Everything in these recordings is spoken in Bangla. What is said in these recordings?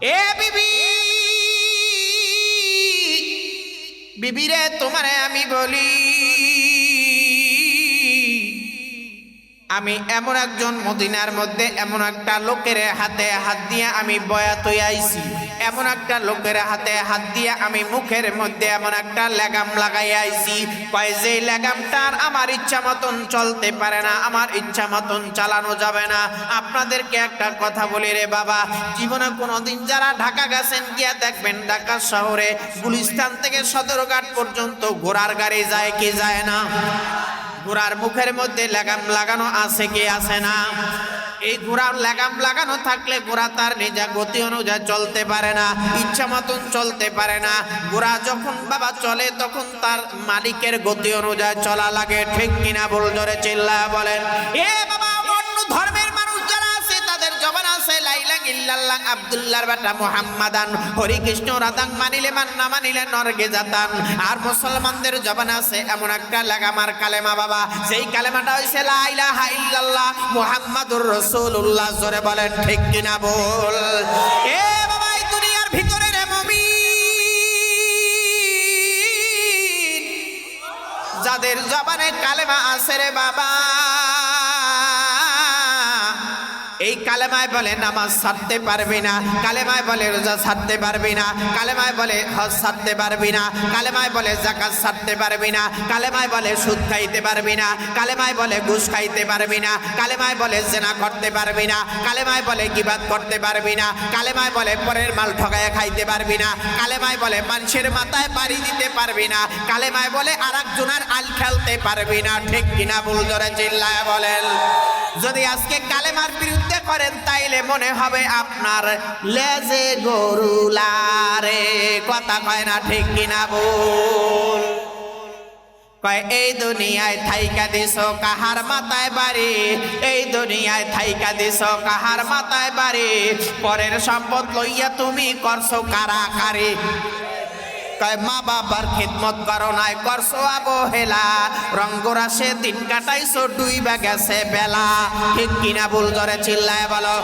এ বিবি, বিবিরে তোমারে আমি বলি, আমি এমন একজন মদিনার মধ্যে এমন একটা লোকের হাতে হাত দিয়ে আমি বয়াত হয়ে আইছি, এমন একটা লোকের হাতে হাত দিয়ে আমি মুখের মধ্যে এমন একটা লাগাম লাগাই আইছি, কয় যে লাগামটার আমার ইচ্ছা মতন চলতে পারে না, আমার ইচ্ছা মতন চালানো যাবে না। আপনাদেরকে একটা কথা বলি রে বাবা, জীবনে কোনোদিন যারা ঢাকা গেছেন গিয়া দেখবেন ঢাকা শহরে গুলিস্তান থেকে সদরঘাট পর্যন্ত ঘোড়ার গাড়ি যায় কি যায় না? ঘোড়ার মুখের মধ্যে লাগাম লাগানো আছে কি আছে না? এই ঘোড়ার লাগাম লাগানো থাকলে ঘোড়া তার নিজা গতি অনুযায়ী চলতে পারে না, ইচ্ছা মতন চলতে পারে না। ঘোড়া যখন বাবা চলে তখন তার মালিকের গতি অনুযায়ী চলা লাগে, ঠিক কিনা? বল জোরে চিল্লায়া বলেন। এ বাবা, অন্য ধর্মের মানুষ যারা আছে তাদের জবান আছে লা ইলাহা ইল্লাল্লাহ, আব্দুল্লাহর বেটা মুহাম্মাদান, হরি কৃষ্ণ রাধাং মানিলে মান, না মানিলে নরকে যাতান। আর মুসলমানদের জবান আছে এমন একটা লাগামার কালেমা বাবা, সেই কালেমাটা হইছে লা ইলাহা ইল্লাল্লাহ মুহাম্মাদুর রাসূলুল্লাহ। জোরে বলেন ঠিক কিনা? বল। এ বাবা, এই দুনিয়ার ভিতরে রে মুমিন যাদের জবানে কালেমা আছে রে বাবা, এই কালেমায় বলে নামাজ ছাড়তে পারবি না, কালেমায় বলে রোজা ছাড়তে পারবি না, কালেমায় বলে হজ ছাড়তে পারবি না, কালেমায় বলে যাকাত ছাড়তে পারবি না, কালেমায় বলে সুদ খাইতে পারবি না, কালেমায় বলে ঘুষ খাইতে পারবি না, কালেমায় বলে জেনা করতে পারবি না, কালেমায় বলে গীবাত করতে পারবি না, কালেমায় বলে পরের মাল ঠকায় খাইতে পারবি না, কালেমায় বলে মানুষের মাথায় পাড়ি দিতে পারবি না, কালেমায় বলে আরেকজনের আল খেলতে পারবি না, ঠিক কিনা? বল জোরে চিল্লায়া বলেন। যদি আজকে কালেমার বিরুদ্ধে করেন তাইলে মনে হবে আপনার লেজে গরু লারে, কথা কয় না ঠিক কিনা? বল। কয় এই দুনিয়ায় থাইকা দিছ কাহার মাথায় বাড়ি, এই দুনিয়ায় থাইকা দিছ কাহার মাথায় বাড়ি, পরের সম্পদ লইয়া তুমি করছো কারাকারি। কয় মা বাবার খিদমত করো নাই, করছো অবহেলা, রঙ্গরাসে দিন কাটাইছো ডুইবা গেছে বেলা, ঠিক কিনা? বল জোরে চিল্লায় বলো।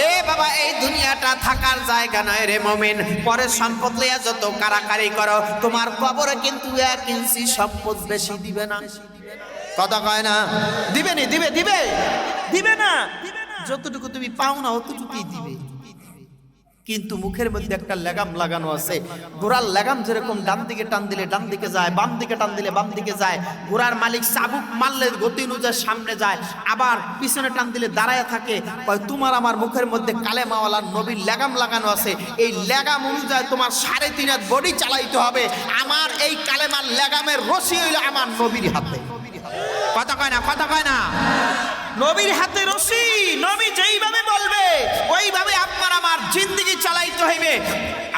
এ বাবা, এই দুনিয়াটা থাকার জায়গা নয় রে মুমিন, পরের সম্পদ লইয়া যত কারাকারি করো তোমার কবরে কিন্তু 1 ইঞ্চি সম্পদ বেশি দিবে না, কথা কয় না? দিবে নি? দিবে দিবে দিবে না, যতটুকু তুমি পাও না অতটুকুই দিবে। কিন্তু মুখের মধ্যে একটা লাগাম লাগানো আছে, ঘোড়ার লাগাম যেরকম ডান দিকে টান দিলে ডান দিকে যায়, বাম দিকে টান দিলে বাম দিকে যায়, ঘোড়ার মালিক চাবুক মারলে গতি অনুযায়ী সামনে যায়, আবার পিছনে টান দিলে দাঁড়ায় থাকে। তোমার আমার মুখের মধ্যে কালেমাওয়ালা নবীর লাগাম লাগানো আছে, এই লাগাম অনুযায়ী তোমার 3.5 হাত বডি চালাইতে হবে। আমার এই কালেমার লাগামের রশি হইল আমার নবীর হাতে, কথা কয় না? কথা কয় না? নবীর হাতে রশি, নবী যেইভাবে বলবে ওইভাবে আপনার আমার জিন্দেগি চালাইতে হইবে।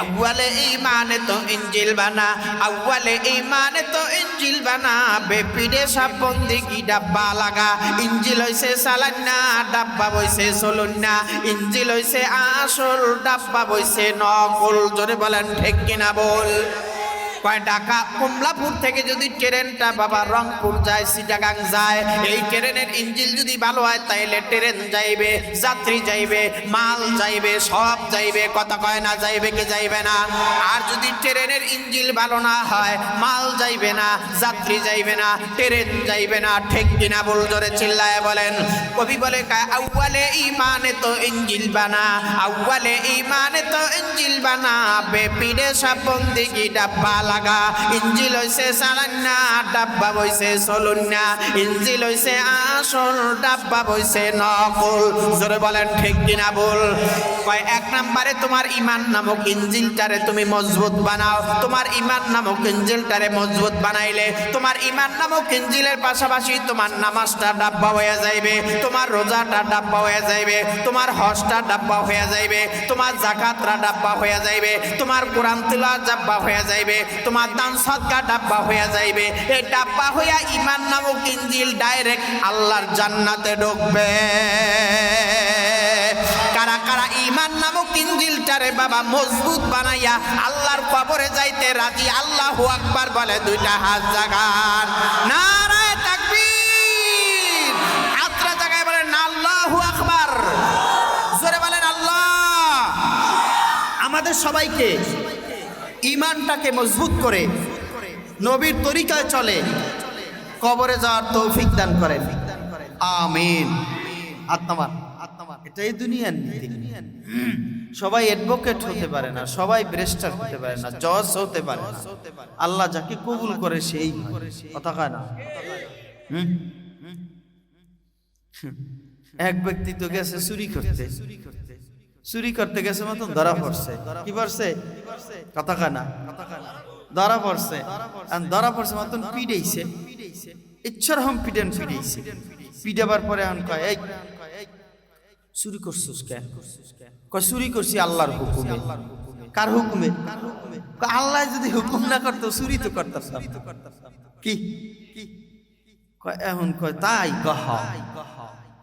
আউয়ালে ঈমানে তো ইনজিল বানা, আউয়ালে ঈমানে তো ইনজিল বানা, বেপিডে সব বন্দেগি ডাব্বা লাগা। ইনজিল হইছে সালান্না, ডাব্বা বইছে সলন্না, ইনজিল হইছে আসল, ডাব্বা বইছে নকল। জোরে বলেন ঠিক কিনা? বল। কয় ঢাকা কমলাপুর থেকে যদি ট্রেনটা বাবা রংপুর যায়, চিটাগাং যায়, এই ট্রেনের ইঞ্জিন যদি ভালো হয় তাইলে ট্রেন যাইবে, যাত্রী যাইবে, মাল যাইবে, সব যাইবে, কথা কয় না? যাইবে কি যাইবে না? আর যদি ট্রেনের ইঞ্জিন ভালো না হয়, মাল যাইবে না, যাত্রী যাইবে না, ট্রেন যাইবে না, ঠিক কিনা? বল জোরে চিল্লায় বলেন। কবি বলে আউয়ালে ঈমানে তো ইঞ্জিল বানা, আউয়ালে ঈমানে তো ইঞ্জিল বানা, বেপিডে সব বন্দেগি ডাব্বা লাগা। ইঞ্জিল হইছে সালান্না, ডাব্বা বইছে সলুন্না, ইঞ্জিল হইছে আসল, ডাব্বা বইছে নকল। জোরে বলেন ঠিক কিনা? বল। কয় 1 নম্বরে তোমার ঈমান নামক ইঞ্জিলটারে তুমি মজবুত বানাও। তোমার ঈমান নামক ইঞ্জিলটারে মজবুত বানাইলে তোমার ঈমান নামক ইঞ্জিলের পাশাপাশি তোমার নামাজটা ডাব্বা হয়ে যাইবে, তোমার রোজাটা ডাব্বা হয়ে যাইবে, তোমার হজটা ডাব্বা হয়ে যাইবে, তোমার যাকাতটা ডাব্বা হয়ে যাইবে, তোমার কোরআন তিলাওয়াত ডাব্বা হয়ে যাইবে, তোমার দান সদকা ডাব্বা হয়ে যাইবে। এই ডাব্বা হইয়া ঈমান নামক ইঞ্জিল ডাইরেক্ট আল্লাহর জান্নাতে ঢুকবে। কারা কারা ঈমান নামক ইঞ্জিলটারে বাবা মজবুত বানাইয়া আল্লাহর কবরে যাইতে রাজি? আল্লাহু আকবার বলে 2টা হাত জাগান। নারায়ে তাকবীর। হাতটা জাগায় বলেন আল্লাহু আকবার। জোরে বলেন আল্লাহ। আমাদের সবাইকে ঈমানটাকে মজবুত করে নবীর তরিকায় চলে কবরে যাওয়ার তৌফিক দান করেন, আমিন। আত্মামান এটাই দুনিয়ার নীতি। সবাই অ্যাডভোকেট হতে পারে না, সবাই ব্যারিস্টার হতে পারে না, জজ হতে পারে না। আল্লাহ যাকে কবুল করে সেই কথা কয় না। এক ব্যক্তি তো গেছে চুরি করতে গেছে মতন ধরা পড়ছে। কি পড়ছে? কথা কয় না, ধরা পড়ছে। ধরা পড়ছে মতন পিড়াইছে, ইচ্ছার হম পিড়াইছে। পিড়াবার পরে এখন কয়, এই চুরি করছিস কেন? কয় চুরি করছি আল্লাহর হুকুমে। কার হুকুমে? আল্লাহ যদি হুকুম না করতো চুরি তো করতাম। কি এখন কয় তাই কহ।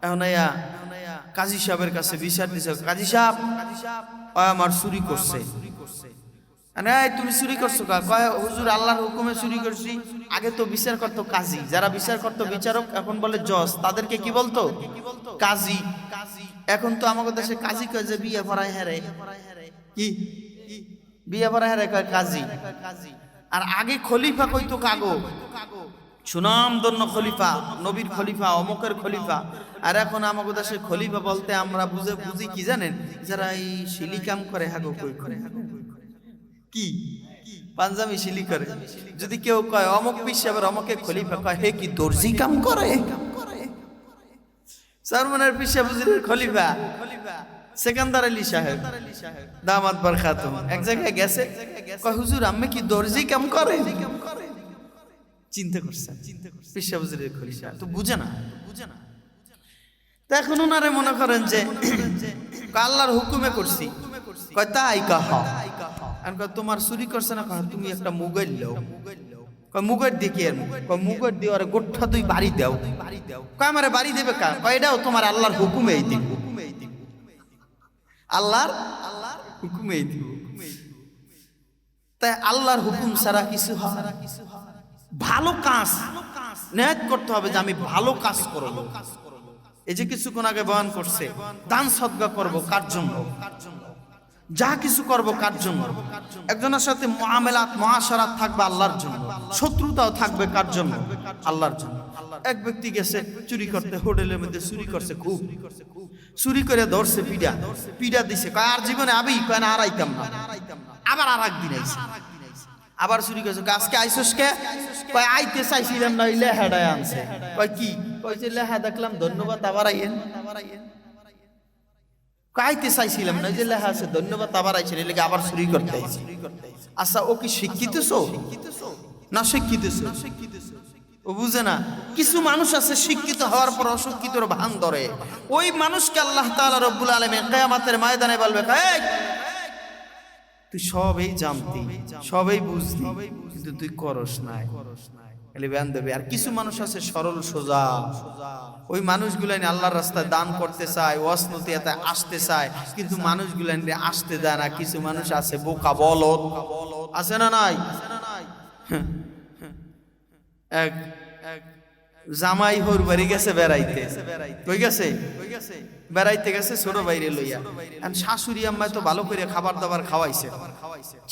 এখন কাজী সাহেবের কাছে বিচার দিছে, কাজী সাহেব আমার চুরি করছে। তুমি চুরি করছো? কয় হুজুর আল্লাহর হুকুমে চুরি করছি। আগে তো বিচার করতো কাজী, যারা বিচার করতো বিচারক, এখন বলে জজ, তাদেরকে কি বলতো? কাজী। এখন তো আমাদের দেশে কাজী কয় যে বিয়ে পড়ায় হেরে। কি বিয়ে পড়ায় হেরে? কয় কাজী। আর আগে খলিফা কইতো কাগো, সুনামধন্য খলিফা, নবীর খলিফা, অমুকের খলিফা। আর এখন আমাদের দেশে খলিফা বলতে আমরা বুঝি কি জানেন? যারা এই শিলি কাম করে, হাগো কই করে, কি পাঞ্জাবি শিলি করে। যদি কেউ কয় অমুক পিসাবের অমুকে খলিফা, কয় হে কি দর্জি কাম করে? সারমনের পিসাব খলিফা সেকান্দার আলী সাহেব দামাত বরখাতুম এক জায়গায় গেছে, কয় হুজুর আমি কি দর্জি কাম করে? চিন্তা করছেন, পিসা হুজুরের খলিফা তো বুঝে না। তা এখন ওনারে মনে করেন যে আল্লাহর হুকুমে করছি। কয় তাই কহ। তোমার চুরি করছে না? তুমি একটা মোবাইল দাও। কয় মোবাইল দিয়ে কি? কয় মোবাইল দিয়ে ওরা গোঠা তুই বাড়ি দাও। কয় আমারে বাড়ি দেবে কা? কয় এটাও তোমার আল্লাহর হুকুমেই দিব। আল্লাহর হুকুমেই দিব। তাই আল্লাহর হুকুম ছাড়া কিছু হয়? ভালো কাজ নিয়ত করতে হবে যে আমি ভালো কাজ করব। এই যে কিছুক্ষণ আগে বয়ান করছে, দান সদকা করব কার জন্য? যা কিছু করব কার জন্য? একজনের সাথে মুআমালাত মুআশারাত থাকবে আল্লাহর জন্য, শত্রুতাও থাকবে কার জন্য? আল্লাহর জন্য। এক ব্যক্তি গেছে চুরি করতে, হোটেলের মধ্যে চুরি করছে, খুব চুরি করে ধরছে, পিডা দিছে। কয় আর জীবনে আবি? কয় না, আর আইতাম না। আবার আর একদিন আইছে, আবার চুরি করছে। আজকে আইসস কে? কয় আইতে চাইছিলাম না, ওই লেহাটায় আনছে। কয় কি? কইছে লেহা দেখলাম, ধন্যবাদ, আবার আইয়েন। আইতে চাইছিলাম না, ওই যে লেহা আছে ধন্যবাদ, আবার আইছেন, এর লেগে আবার চুরি করতে আইছে। আচ্ছা ও কি শিক্ষিত না শিক্ষিত? ও বুঝে না। কিছু মানুষ আছে শিক্ষিত হওয়ার পর অশিক্ষিতর ভান ধরে। ওই মানুষকে আল্লাহ তাআলা রব্বুল আলামিন কিয়ামতের ময়দানে বলবে, এই তুই সবই জানতি, সবই বুঝতি, কিন্তু তুই করস নাই, খালি ব্যান দেবে। আর কিছু মানুষ আছে সরল সোজা, ওই মানুষগুলো আল্লাহর রাস্তায় দান করতে চায়, ওয়াসনতিয়াতে আসতে চায়, কিন্তু মানুষগুলো আসতে দেয় না। কিছু মানুষ আছে বোকা বলদ, আছে না নাই? এক জামাই হোর বাড়ি গেছে বেড়াইতে, কই গেছে? বেড়াইতে গেছে ছোট বাইরে লইয়া। শাশুড়ি আম্মায় তো ভালো করে খাবার দাবার খাওয়াইছে।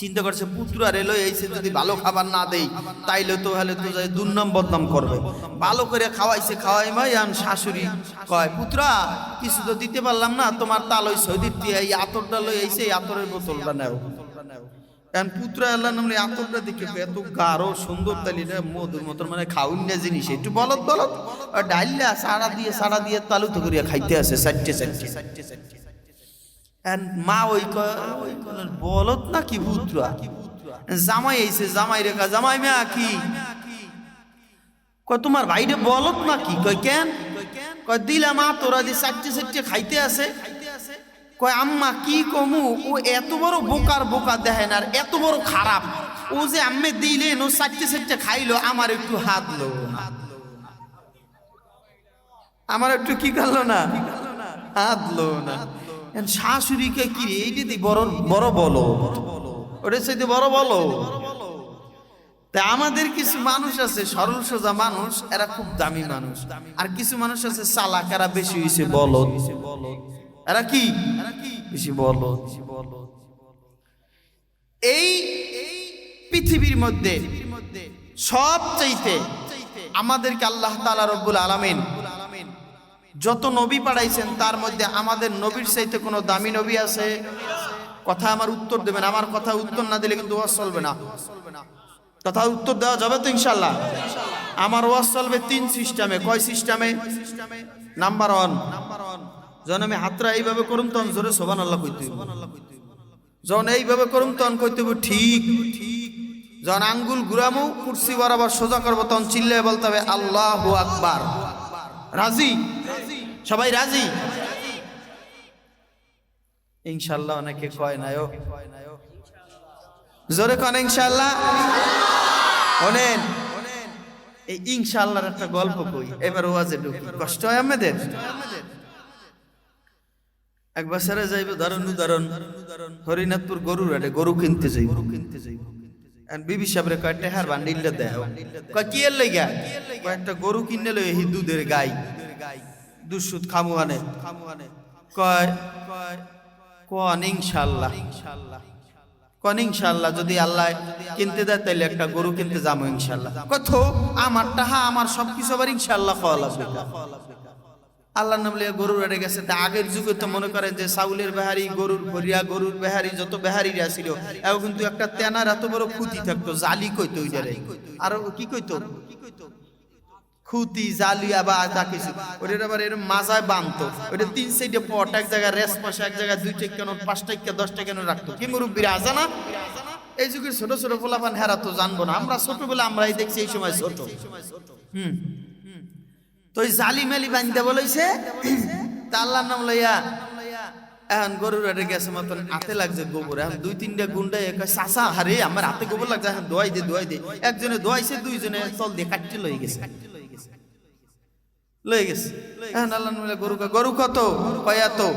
চিন্তা করছে পুত্রা রে লই আইছে, যদি ভালো খাবার না দেই তাইলে তো হলে তো যাই দুর্নাম বদনাম করবে। ভালো করে খাওয়াইছে, খাওয়াই মাই। শাশুড়ি কয়, পুত্রা কিছু তো দিতে পারলাম না, তোমার তাল ওই সৈদির দিয়ে এই আতরটা লই আইছে, এই আতরের বোতলটা নেও। পুত্রা আল্লাহ নামে আতরটা দেখে এত গাঢ় সুন্দর, তালি মধুর মতন, মানে খাউন না জিনিস, একটু বলত ডাইলা সাড়া দিয়ে তালু তো করিয়া খাইতে আছে চারটে। মা ওই বলত না কি পুত্রা? জামাই আইছে, জামাই রেখা, জামাই মা কি কয় তোমার ভাইরে বলত না কি? কয় কেন? কয় দিলাম তোরা যে চারটে খাইতে আছে। কয় আম্মা কি কমু, ও এত বড় বোকা দেখেন, আর এত বড় খারাপ। ও যে আম্মে দিলেন, ও চারটে খাইলো, আমার একটু হাত লো, আমার একটু কি করলো না, হাত লো না। শাশুড়িকে কি রে, এইটা দি বড় বলো, ওটা চাইতে বড় বলো। তা আমাদের কিছু মানুষ আছে সরল সোজা মানুষ, এরা খুব দামি মানুষ। আর কিছু মানুষ আছে চালাক, এরা বেশি হইছে বলদ। এরা কি বেশি বলদ। এই পৃথিবীর মধ্যে সবচাইতে আমাদেরকে আল্লাহ তাআলা রব্বুল আলামিন যত নবী পাঠাইছেন তার মধ্যে আমাদের নবীর চাইতে কোনো দামি নবী আছে? কথা আমার উত্তর দেবেন, আমার কথা উত্তর না দিলে কিন্তু ওয়াজ চলবে না। কথা উত্তর দেওয়া যাবে তো ইনশাআল্লাহ? আমার ওয়াজ চলবে 3 সিস্টেমে। কয় সিস্টেমে? নাম্বার 1, যখন আমি হাতরা এইভাবে করুম তখন জোরে সুবহানাল্লাহ কইতে হইব। যখন এইভাবে করুম তখন কইতে হইব ঠিক। যখন আঙ্গুল ঘুরামু কুরসি বরাবর সোজা করবো তখন চিল্লায় বলতে হবে আল্লাহু আকবার। রাজি? সবাই রাজি? ইনশাআল্লাহ অনেকে কয় না, জোরে কন ইনশাআল্লাহ। শোনেন, এই ইনশাআল্লাহর একটা গল্প কই, এবার ওয়াজে ঢুকি। কষ্ট হয় আমাদের? এক বছরে যাইব ধরুন হরিনাথপুর গরুর হাটে গরু কিনতে যাই। বিবি সাহেবরে কয় টেহার বান্ডিলটা দেয়। কয় কি এর লাইগা? কয়েকটা গরু কিনে লই, এই দুধের গাই, দুধ খামু আনে। কয় কোন ইনশাআল্লাহ, কোন ইনশাআল্লাহ যদি আল্লাহ কিনতে দেয় তাইলে একটা গরু কিনতে যাবো ইনশাআল্লাহ। কত আমার টাহা আমার সবকিছু আবার ইনশাআল্লাহ খাওয়া লাগবে। আল্লাহ নাম লিয়ে গরুর আড়ে গেছে। তা আগের যুগে তো মনে করেন যে চাউলের বেহারি, গরুর ভরিয়া, গরুর বেহারি যত বেহারিরা ছিল, এও কিন্তু একটা তেনার এত বড় খুঁতি থাকতো, জালি কইতো ওইটারে। আর কি কইতো? খুঁতি, জালি আবার যা কিছু ওইটার আবার এরকম মাজায় বাঁধতো। ওইটা 3 সাইডে পট, এক জায়গায় রেস পাশে, এক জায়গায় 2 টাকা নোট, 5 টাকা 10 টাকা নোট রাখতো। কি মুরব্বীরা আছে না? এই যুগের ছোট ছোট পোলাপান হেরা তো জানবো না। আমরা ছোটবেলা আমরাই দেখছি এই সময় ছোট। তো ওই জালি মেলি বাঁধতে বলেছে। তা আল্লাহর নাম লইয়া এখন গরুর আড়ে গেছে মতন হাতে লাগছে গোবর। এখন 2-3টা গুন্ডা চাচা হারে আমার হাতে গোবর লাগছে, এখন দোয়াই দে। একজনে দোয়াইছে, 2জনে চল দিয়ে কাটতে লয়ে গেছে। এখন আল্লাহ নাম লইয়া গরু কত? কয়া তো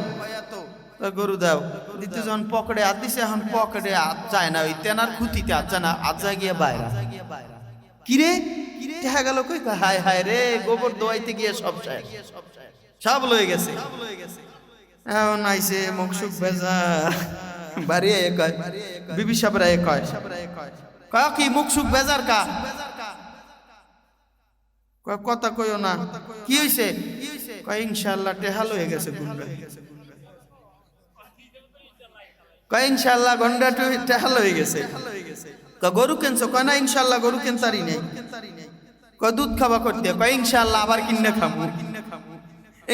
গরু দাও। দ্বিতীয় যখন পকেটে হাত দিছে, এখন পকেটে হাত যায় না, ওই তেনার খুঁতিতে হাত যায় না, হাত যায় গিয়ে বাইরা। কিরে দেখা গেল কই? হায় হায় রে, গোবর দোয়াইতে গিয়ে সব লয়ে গেছে। এখন আইছে মুখ সুখ ভেজা বাড়ি কয়, বিবি সাহেবরা কয় কি মুখ সুখ ভেজার কা? কথা কইও না। কি হইছে? কয় ইনশাআল্লাহ টেহা লয়ে গেছে গুন্ডা। কয় ইনশাআল্লাহ গন্ডা টেহা লয়ে গেছে। গরু কিনছো? কয় না ইনশাআল্লাহ গরু কিনতারি নেই। কয় দুধ খাওয়া করতে? কয় ইনশাআল্লাহ আবার কিনে খাবো।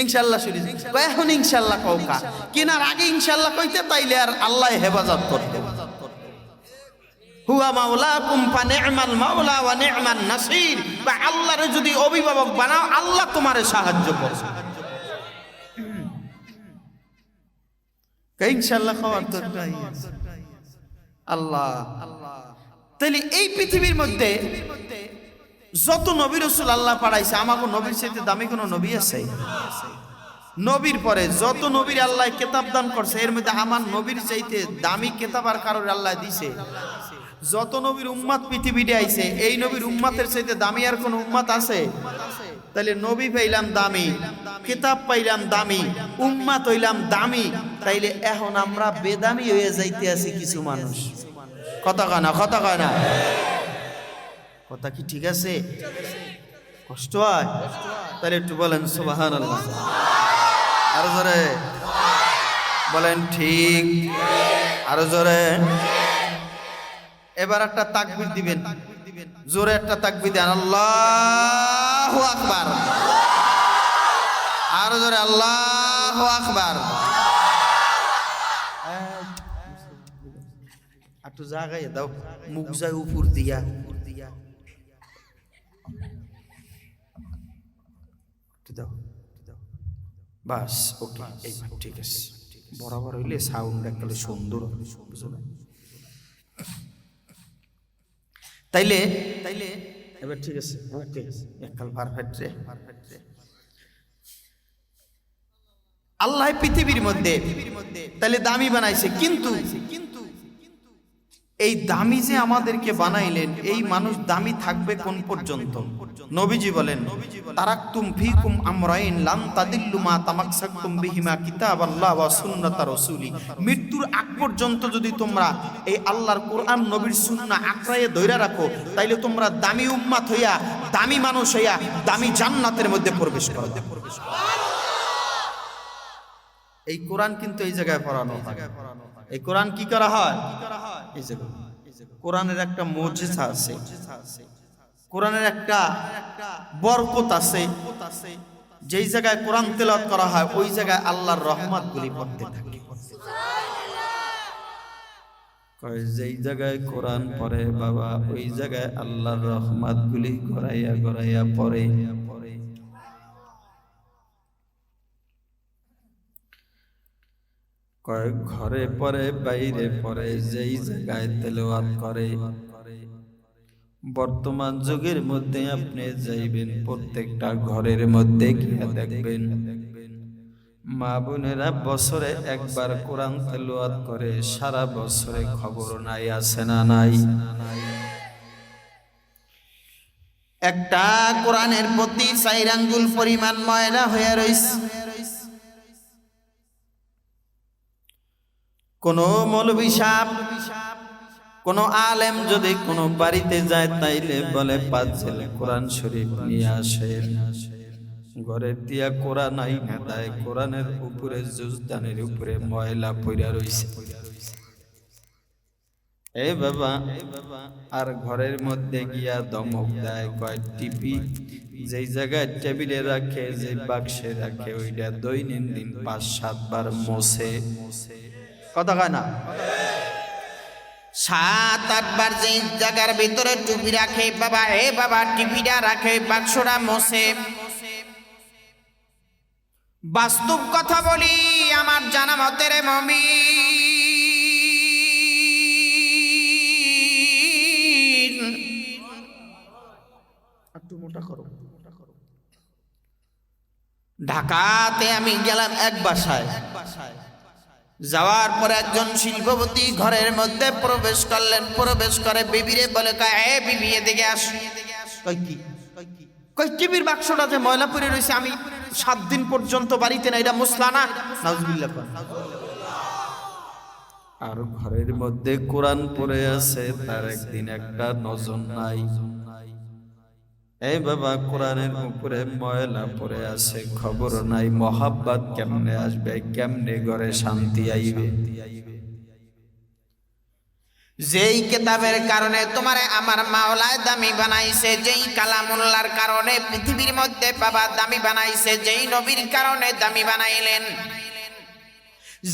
ইনশাআল্লাহ শুনেছি। কয় এখন ইনশাআল্লাহ কওকা? কিনার আগে ইনশাআল্লাহ কইতে তাইলে আর আল্লাহ হেফাজত করতে। হুয়া মাওলাকুম ফানি'মাল মাওলা ওয়া নি'মান নাসির। বা আল্লাহরে যদি অভিভাবক বানাও, আল্লাহ তোমারে সাহায্য করবে। কয় ইনশাআল্লাহ খাওয়ার দরকার আল্লাহ। তাইলে এই পৃথিবীর মধ্যে যত নবী রাসূল আল্লাহ পাঠাইছে, আমাকে নবীর চাইতে দামি কোনো নবী আছে? নবীর পরে যত নবীর আল্লাহ কিতাব দান করছে, এর মধ্যে আমার নবীর চাইতে দামি কিতাব আর কারোর আল্লাহ দিছে? যত নবীর উম্মত পৃথিবীতে আইছে, এই নবীর উম্মতের চাইতে দামি আর কোন উম্মত আছে? তাইলে নবী পাইলাম দামি, কিতাব পাইলাম দামি, উম্মত হইলাম দামি। তাইলে এখন আমরা বেদামি হয়ে যাইতে আছি কিছু মানুষ। কথা কয় না? কথা কি ঠিক আছে? কষ্ট হয়? তাহলে একটু বলেন সুবহানাল্লাহ। আরো জোরে বলেন ঠিক, আরো জোরে। এবার একটা তাকবীর দিবেন, জোরে একটা তাকবীর দেন, আল্লাহু আকবার। আরো জোরে আল্লাহু আকবার। একটু জায়গায় দাও, মুখ যায় উপর দিয়া। বাস ওকে, এইবার ঠিক আছে। বরাবর হইলে সাউন্ড একটা সুন্দর বুঝলো। তাইলে এবার ঠিক আছে, ওকে এককাল পারফেক্ট রে। আল্লাহ পৃথিবীর মধ্যে তাইলে দামি বানাইছে, কিন্তু এই দামি যে আমাদেরকে বানাইলেন, এই মানুষ দামি থাকবে কোন পর্যন্ত? নবীজি বলেন, তারাকতুম ফিকুম আমরাইন লান তাদিল্লু মা তামাক্সাকতুম বিহিমা কিতাবাল্লাহ ওয়া সুন্নাতা রাসূলি। মৃত্যুর আগ পর্যন্ত যদি তোমরা এই আল্লাহর কোরআন নবীর সুন্নাহ আঁকড়াইয়ে ধইরা রাখো, তাইলে তোমরা দামি উম্মাত হইয়া, দামি মানুষ হইয়া, দামি জান্নাতের মধ্যে প্রবেশ করবে। এই কোরআন কিন্তু এই জায়গায় পড়ানো হয়। এই কোরআন কি করা হয়? এই যে কোরআনের একটা মুজিজা আছে, কোরআনের একটা বরকত আছে। যেই জায়গায় কোরআন তেলাওয়াত করা হয়, ওই জায়গায় আল্লাহর রহমতগুলি পড়তে থাকে। যেই জায়গায় কোরআন পড়ে বাবা, ওই জায়গায় আল্লাহর রহমতগুলি গড়াইয়া গড়াইয়া পড়ে। কয়েক ঘরে পড়ে, বাইরে পড়ে, যেই জায়গায় তেলাওয়াত করে। বর্তমান যুগের মধ্যে আপনি যাইবেন, প্রত্যেকটা ঘরের মধ্যে গিয়ে দেখবেন মা বোনেরা বছরে একবার কোরআন তেলাওয়াত করে, সারা বছরে খবর নাই, আছে না নাই? একটা কোরআনের প্রতি 4 আঙ্গুল পরিমাণ ময়লা হয়ে রইছে। কোন মৌলবী সাহেব, কোন আলেম যদি কোন বাড়িতে যায়, তাইলে বলে 5 ছেলে কোরআন শরীফ নিয়ে আসেন। ঘরের দিয়া কোরআন আই না দেয়, কোরআনের উপরে জুজদানের উপরে ময়লা পইরা রইছে। এ বাবা, আর ঘরের মধ্যে গিয়া ধমক দেয়, কয় টিপি যেই জায়গায় টেবিলে রাখে, যে বাক্সে রাখে, ওইটা দৈনন্দিন 5-7 বার মোছে। কথা কয় না? 7-8 বার যেই জায়গার ভিতরে টুপি রাখে বাবা, এ বাবা টিপিটা রাখে, বাক্সটা মোছে। বাস্তব কথা বলি, আমার জানা মতে রে মুমিন, একটু মোটা করো। ঢাকাতে আমি গেলাম এক বাসায়, যাওয়ার পরে একজন শিল্পপতি ঘরের মধ্যে প্রবেশ করলেন। প্রবেশ করে বিবিরে বলে, এ বিবি এদিকে আস। কই টিভির বাক্সটা যে ময়লা পড়ে রয়েছে, আমি 7 দিন পর্যন্ত বাড়িতে না, এটা মুসলা না? নাউজুবিল্লাহ। আর ঘরের মধ্যে কোরআন পড়ে আছে, তার একদিন একটা নজর নাই। এই বাবা, কোরআনের উপরে ময়লা পড়ে আছে, খবর নাই। মোহাব্বত কেমনে আসবে? কেমনে ঘরে শান্তি আইবে? যেই কিতাবের কারণে তোমারে আমার মাওলায় দামি বানাইছে, যেই কালামুল্লাহর কারণে পৃথিবীর মধ্যে বাবা দামি বানাইছে, যেই নবীর কারণে দামি বানাইলেন,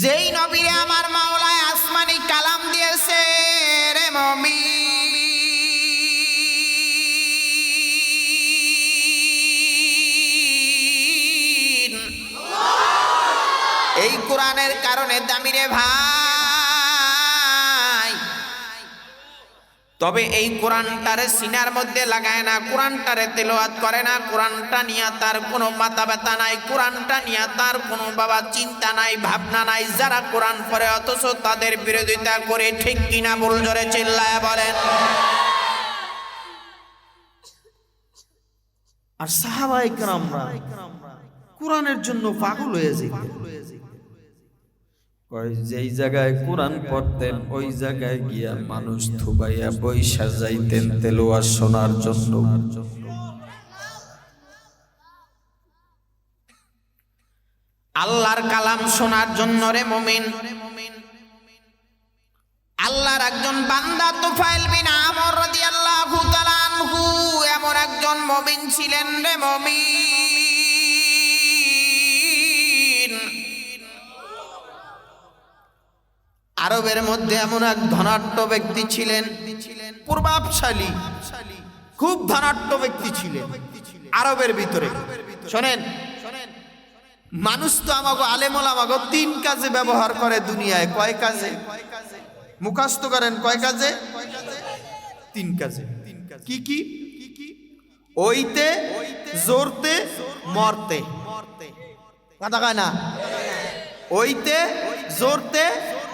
যেই নবীরে আমার মাওলায় আসমানি কালাম দিয়েছে রে মুমিন, এই কোরআনের কারণে দামি রে ভাই। তবে এই কোরআনটারে সিনার মধ্যে লাগায় না, কোরআনটারে তেলাওয়াত করে না, কোরআনটা নিয়ে তার কোনো মাথা ব্যথা নাই, কোরআনটা নিয়ে তার কোনো বাবা চিন্তা নাই, ভাবনা নাই। যারা কোরআন পড়ে অথচ তাদের বিরোধিতা করে, ঠিক কিনা বল জোরে চিল্লায় বলেন। আর সাহাবায়ে কেরামরা কোরআনের জন্য পাগল হয়ে যেতেন। যেই জায়গায় কোরআন পড়তেন, ওই জায়গায় গিয়া মানুষ থুবাইয়া বৈশা যাইতেন তেলাওয়াত শোনার জন্য। আল্লাহর কালাম শোনার জন্য রে মুমিন। আল্লাহর একজন বান্দা তুফাইল বিন আমর রাদিয়াল্লাহু তাআলা আনহু এমন একজন মুমিন ছিলেন রে মুমিন, আরবের মধ্যে এমন এক ধনাঢ্য ব্যক্তি ছিলেন, প্রভাবশালী, খুব ধনাঢ্য ব্যক্তি ছিলেন আরবের ভিতরে। শোনেন, মানুষ তো আমাকে আলেমুল আমাকে 3 কাজে ব্যবহার করে দুনিয়ায়। কয় কাজে? মুখস্থ করেন, কয় কাজে? 3 কাজে। কি কি? ওইতে, জোরতে, মরতে। কথা কয় না? ওইতে, জোরতে,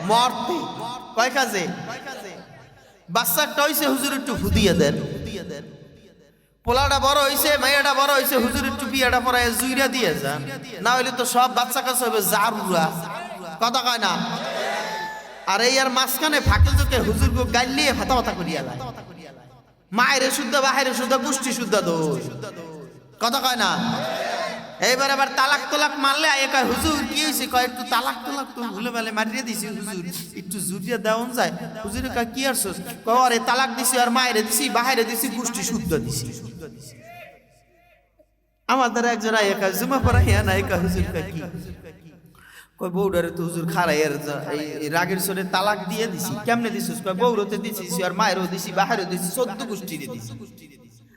মরতে। কয় কাজে? বাচ্চাটা হইছে হুজুর একটু ফুদিয়ে দেন, পোলাটা বড় হইছে, মাইয়াটা বড় হইছে, হুজুর একটু বিয়াটা পড়ায় জুইরা দিয়ে যান, না হইলে তো সব বাচ্চা কাছে হবে জারুরা, কথা কয় না। আর এই আর মাঝখানে ফাঁকে চোখে হুজুর গো গাইলিয়ে ফাতা ফাতা করিয়া লাই, মায়ের শুদ্ধ বাহিরে শুদ্ধ গোষ্ঠী শুদ্ধ দোষ, কথা কয় না। এইবার আবার তালাক তোলাক মারলে আয় কয় হুজুর কি হয়েছে, কয় একটু তালাক তোলাক তো ভুলে বেলে মারিয়ে দিছি হুজুর, একটু জুরিয়া দেওয়া যায়। হুজুরে কয় কি আরছস, কয় আরে তালাক দিছি আর মায়েরে দিছি বাহিরে দিছি গোষ্ঠী শুদ্ধ দিছি। আমাদের একজন আয় কয় জুমা পড়াইয়া নাই, কয় হুজুর কয় কি, কয় বউডারে তো হুজুর খারাইয়ার এই রাগের সরে তালাক দিয়ে দিছি। কেমনে দিছিস, কয় বউরতে দিছি আর মায়েরও দিছি বাহিরেও দিছি 14 গোষ্ঠীরে দিছি।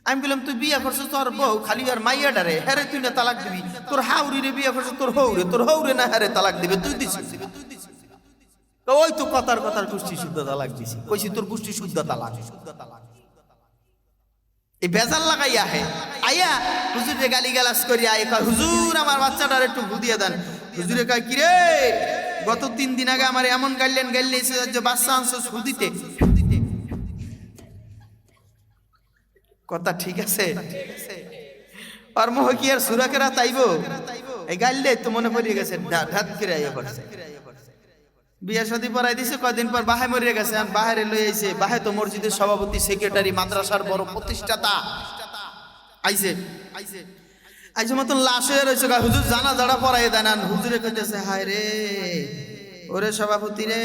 আমি বললাম তুই বিয়া করছিস তোর বউ খালি আর মাইয়াডারে, হ্যারে তুই না তালাক দিবি, তোর হাউরিরে বিয়া করছিস তোর হৌরে না হ্যারে তালাক দিবে, তুই দিছিস। ওই তো কথার গোষ্ঠী শুদ্ধ তালাক দিছি, কইছি তোর গোষ্ঠী শুদ্ধ তালাক। এই বেজাল লাগাইয়া হে আইয়া হুজুরে গালি গালাস করিয়া আয় কয় হুজুর আমার বাচ্চাটার একটু বুঝিয়ে দেন। হুজুরে কয় কি রে, গত 3 দিন আগে আমার এমন গাইলেন যে বাচ্চা আনছস হুদিতে, কথা ঠিক আছে। আর মোহ কি আর সুরাকেরা তাইবো, এই গাইলে তো মনে পড়িয়ে গেছে, ঢাত করে আইয়া পড়ছে। বিয়া শাদী পড়াই দিছে, কয়দিন পর বাহে মরিয়ে গেছে, বাহারে লই আইছে। বাহে তো মসজিদের সভাপতি, সেক্রেটারি, মাদ্রাসার বড় প্রতিষ্ঠাতা আইছে। আইছে মতন লাশ হয়ে রয়েছে, হুজুর জানা যারা পড়াই দেন। হুজুরে কইতেছে হায় রে, ওরে সভাপতি রে,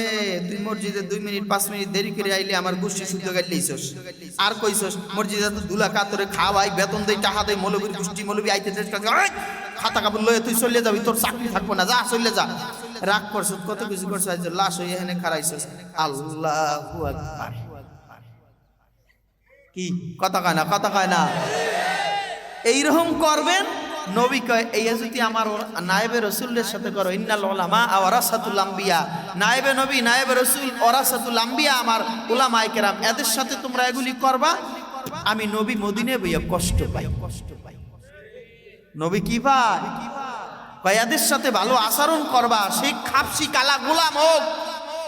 তুই মসজিদে 2 মিনিট 5 মিনিট দেরি করে আইলে আমার গোষ্ঠী শুদ্ধ গাইলেইছস, আর কইছস মসজিদে তো দুলা কাতরে খাওয়াই, বেতন দেই, টাকা দেই, মৌলবীর গোষ্ঠী মৌলবী আইতে খাতা কাপড় লয়ে তুই চলে যাবি, তোর চাকরি থাকবো না, যা চলে যা। রাগ করছস, কত কিছু করছস, লাশ হয়ে এখানে খারাইছস। আল্লাহু আকবার, কি কথা কয় না, কথা কয় না। এইরকম করবেন নবী কয়, এই যদি আমার নায়েবে রসুলের সাথে করো, ইন্নাল উলামা ওয়ারাসাতুল আম্বিয়া, নায়েবে নবী নায়েবে রসুল ওয়ারাসাতুল আম্বিয়া, আমার উলামায়ে কেরাম, এদের সাথে তোমরা এগুলি করবা, আমি নবী মদিনায় বইয়া কষ্ট পাই। নবী কি পায়, কয় এদের সাথে ভালো আচরণ করবা, সেই খাপসি কালা গোলাম হোক,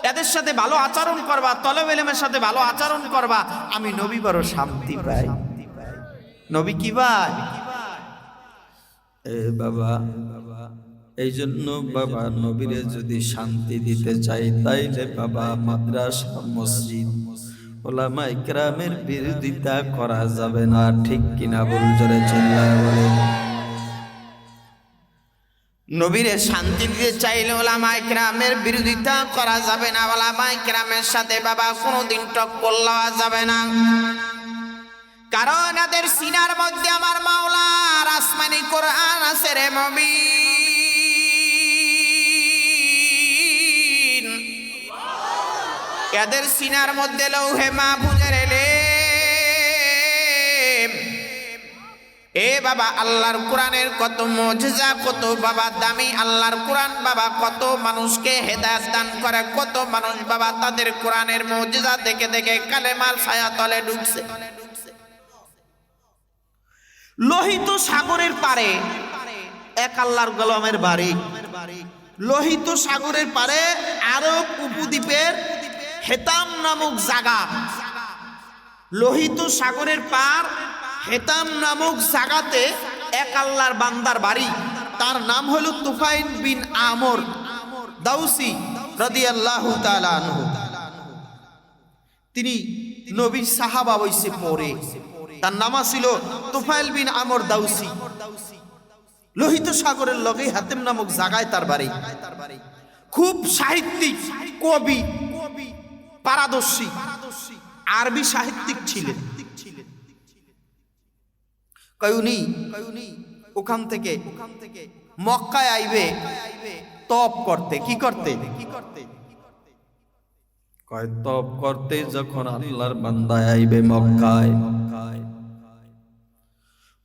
এদের সাথে ভালো আচরণ করবা, তলব ইলমের সাথে ভালো আচরণ করবা, আমি নবী বড় শান্তি পাই। নবী কি পায় এ বাবা, এই জন্য বাবা নবীরে যদি শান্তি দিতে চাই, তাইলে বাবা মাদ্রাসা, মসজিদ, উলামায়ে কেরামের বিরোধিতা করা যাবে না, ঠিক কিনা বল, জোরে চিল্লায় বলে। নবীরে শান্তি দিতে চাইলে উলামায়ে কেরামের বিরোধিতা করা যাবে না, উলামায়ে কেরামের সাথে বাবা কোনোদিন টক্কর লওয়া যাবে না, কারণ এদের সিনার মধ্যে আমার মাওলার আসমানি কোরআন আছে রে মুমিন, এদের সিনার মধ্যে লৌহে মাহফুজের ইলম। এ বাবা আল্লাহর কোরআনের কত মুজিজা, কত বাবা দামি আল্লাহর কোরআন, বাবা কত মানুষকে হেদায়েত দান করে, কত মানুষ বাবা তাদের কোরআনের মুজিজা দেখে দেখে কালেমার ছায়া তলে ঢুকছে। লোহিত সাগরের পারে এক আল্লাহর গোলামের বাড়ি, লোহিত সাগরের পারে আরব উপদ্বীপের হেতাম নামক জায়গা, লোহিত সাগরের পার হেতাম নামক জায়গাতে এক আল্লাহর বান্দার বাড়ি, তার নাম হলো তুফাইল বিন আমর দাউসি রাদিয়াল্লাহু তাআলা আনহু। তিনি নবীর সাহাবা হইছে পরে, তার নাম ছিল তুফাইল বিন আমর দাউসি। লোহিত সাগরের লগে হাতেম নামক জায়গায় তার বাড়ি। খুব সাহিত্যিক, কবি, পারদর্শী আরবি সাহিত্যিক ছিলেন। কয়ুনি ওখান থেকে মক্কায় আইবে তপ করতে, কি করতে, কয় তপ করতে, যখন আল্লাহর বান্দা আইবে মক্কায়,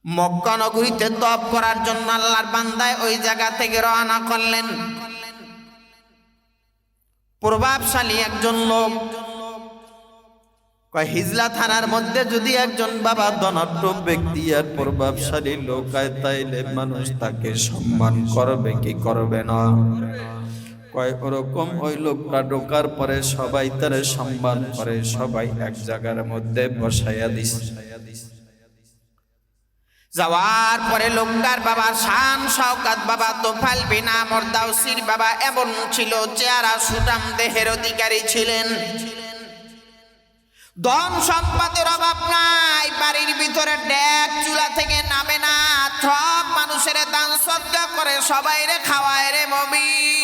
মক্কা নগরীতে তপ করার জন্য আল্লাহর বান্দায় ওই জায়গা থেকে রওনা করলেন। প্রভাবশালী একজন লোক, কয় হিজলা থানার মধ্যে যদি একজন বাবা ধনাঢ্য ব্যক্তি আর প্রভাবশালী লোক হয়, তাইলে মানুষ তাকে সম্মান করবে কি করবে না। কয় ওরকম ওই লোকটা ঢোকার পরে সবাই তারে সম্মান করে, সবাই এক জায়গার মধ্যে বসাইয়া দিস। যাওয়ার পরে লোকটার বাবার শান শওকাত বাবা তোফাইল বিন আমর দাউসির বাবা এমন ছিল, চেহারা সুঠাম দেহের অধিকারী ছিলেন। ধন সম্পদের অভাব নাই, বাড়ির ভিতরে ডেক চুলা থেকে নামে না, সব মানুষের দান সদকা করে, সবাই রে খাওয়ায় রে মুমিন।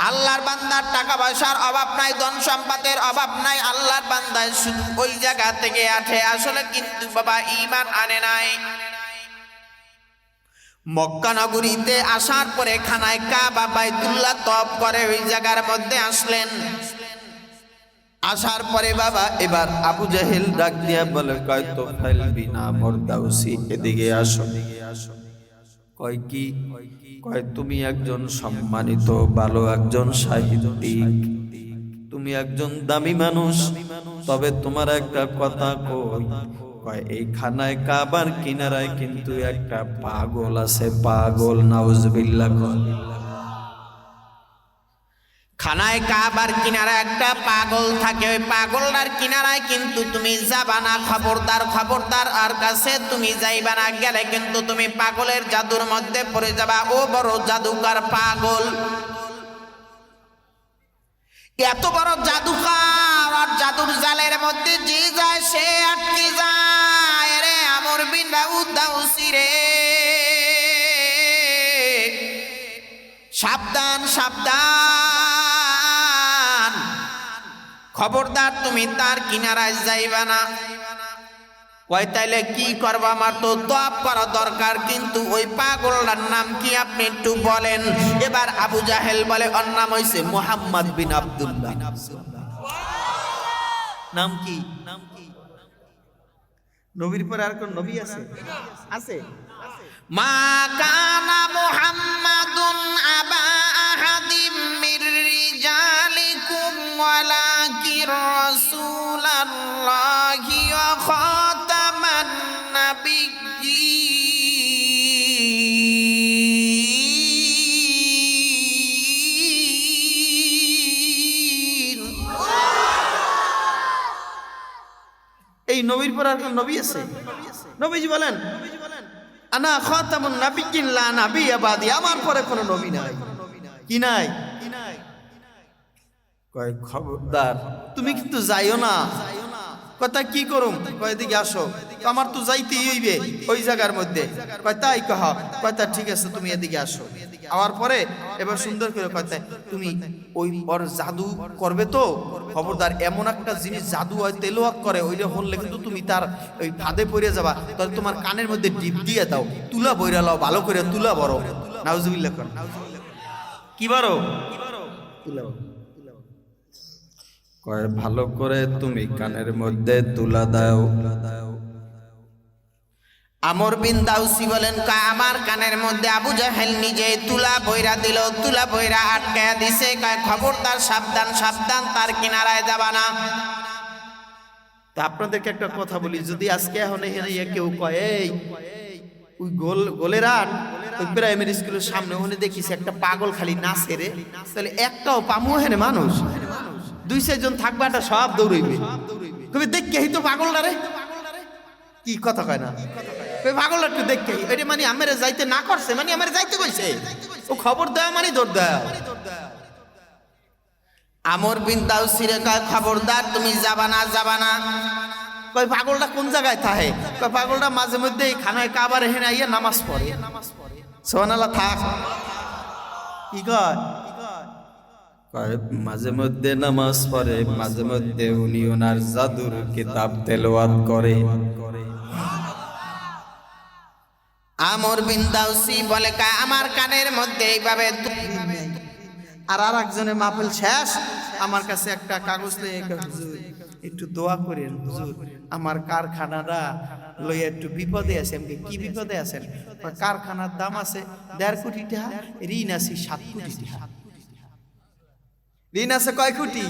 আল্লাহর বান্দার টাকা পয়সার অভাব নাই, ধন সম্পদের অভাব নাই, আল্লাহর বান্দায় শুধু ওই জায়গা থেকে আঠে, আসলে কিন্তু বাবা ঈমান আনে নাই। মক্কা নগরীতে আসার পরে খানায় কাবা বাইতুল্লাহ তওয়াফ করে ওই জায়গার মধ্যে আসলেন। আসার পরে বাবা এবার আবু জাহেল ডাক দিয়া বলে, কয় তোফাইল বিন আমর দাউসি এদিকে আসো। কয় কি? কয় তুমি একজন সম্মানিত ভালো একজন সাহিত্যিক, তুমি একজন দামি মানুষ, তবে তোমার একটা কথা কই, কয় এই খানায় কাবার কিনারায় কিন্তু একটা পাগল আছে, পাগল। নাউজুবিল্লাহ। খানায় কাবার কিনারে একটা পাগল থাকে, ওই পাগলটার কিনারায় কিন্তু তুমি যাবা না, খবরদার খবরদার, আর কাছে তুমি যাইবা না, গেলে কিন্তু তুমি পাগলের জাদুর মধ্যে পড়ে যাবা। ও বড় জাদুকার পাগল, এত বড় জাদুকার, আর জাদুর জালের মধ্যে যে যায় সে আটকে যায় রে আমর বিন দাউসি রে। সাবধান সাবধান, খবরদার তুমি তার কিনারায় যাইবা না। কয় তাইলে কি করবা? আমার তো তওয়াব করা দরকার, কিন্তু ওই পাগলটার নাম কি আপনি একটু বলেন। এবার আবু জাহেল বলে, ওর নাম হইছে মুহাম্মদ বিন আব্দুল্লাহ। নাম কি? নবীর পরে আর কোন নবী আছে? আছে। মা কানা মুহাম্মাদুন আবা আহাদিম মির রিজালিকুম ওয়ালাকির রাসূলুল্লাহি ওয়া খাতামান নাবিয়্যিন। এই নবীর পর আর কোন নবী আছে? নবীজি বলেন, আনা খাতামুন নাবিয়্যিন লা নাবিয়্যা বাদি, আমার পরে কোনো নবী নাই। কি নাই? কয় খবরদার, তুমি কিন্তু যাইও না। কথা কি করুম? কয় এদিকে আসো। আমার তো যাইতেই হইবে ওই জায়গার মধ্যে। কয় তাই কহ? কয় তা ঠিক আছে, তুমি এদিকে আসো। আওয়ার পরে এবার সুন্দর করে কয় তাই তুমি ওই ওর জাদু করবে তো, খবরদার এমন একটা জিনিস জাদু হয় তেলোয়াক করে, ওইটা হলে কিন্তু তুমি তার ওই ফাঁদে পড়ে যাবা। তাহলে তোমার কানের মধ্যে ডিপ দিয়ে দাও, তুলা বইরা লাও, ভালো করে তুলা বড়। নাউজুবিল্লাহ কর। কি বড়? তুলা। কয় ভালো করে তুমি কানের মধ্যে তুলা দাও। আমর বিন দাউসি বলেন, আমার কানের মধ্যে আবু জাহেল নিজে তুলা বইরা দিল, তুলা বইরা আটকায়া দিছে। কয় খবরদার সাবধান সাবধান, তার কিনারায় যাবা না। তা আপনাদেরকে একটা কথা বলি, যদি আজকে এখন এখানে কেউ কয় এই ওই গোলের আট ওই প্রাইমারি স্কুলের সামনে ওখানে দেখিস একটা পাগল খালি নাচে রে, তাহলে একটাও পামু হেনে মানুষ 2-4 জন থাকবে, একটা সব দৌড়ইবে, কবি দেখকে তো পাগলটা রে। কি কথা কয় না? পাগলটা একটু দেখকে এটা মানে আমার যাইতে না করছে, মানে আমার যাইতে কইছে, ও খবর দেওয়া মানে দৌড় দেওয়া। আমর বিন দাউসিরে কয় খবরদার তুমি যাবা না, যাবা না। কয় পাগলটা কোন জায়গায় থাকে? কয় পাগলটা মাঝে মধ্যে খানায় কাবার হেনে আইয়া নামাজ পড়ে। সুবহানাল্লাহ। থাক। কি কয়? কয় মাঝে মধ্যে নামাজ পড়ে, মাঝে মধ্যে উনি ওনার জাদুর কিতাব তেলাওয়াত করে। আমর বিন দাউসি বলে, আমার কানের মধ্যে এইভাবে আর একজনের মাহফিল শেষ, আমার কাছে একটা কাগজ নিয়ে হুজুর একটু দোয়া করেন, হুজুর আমার কারখানাটা লইয়া একটু বিপদে আছে। আমি কি বিপদে আছেন? কারখানার দাম আছে 1.5 কোটি টাকা, ঋণ আছে 7 কোটি টাকা। ঋণ আছে কয় কোটি?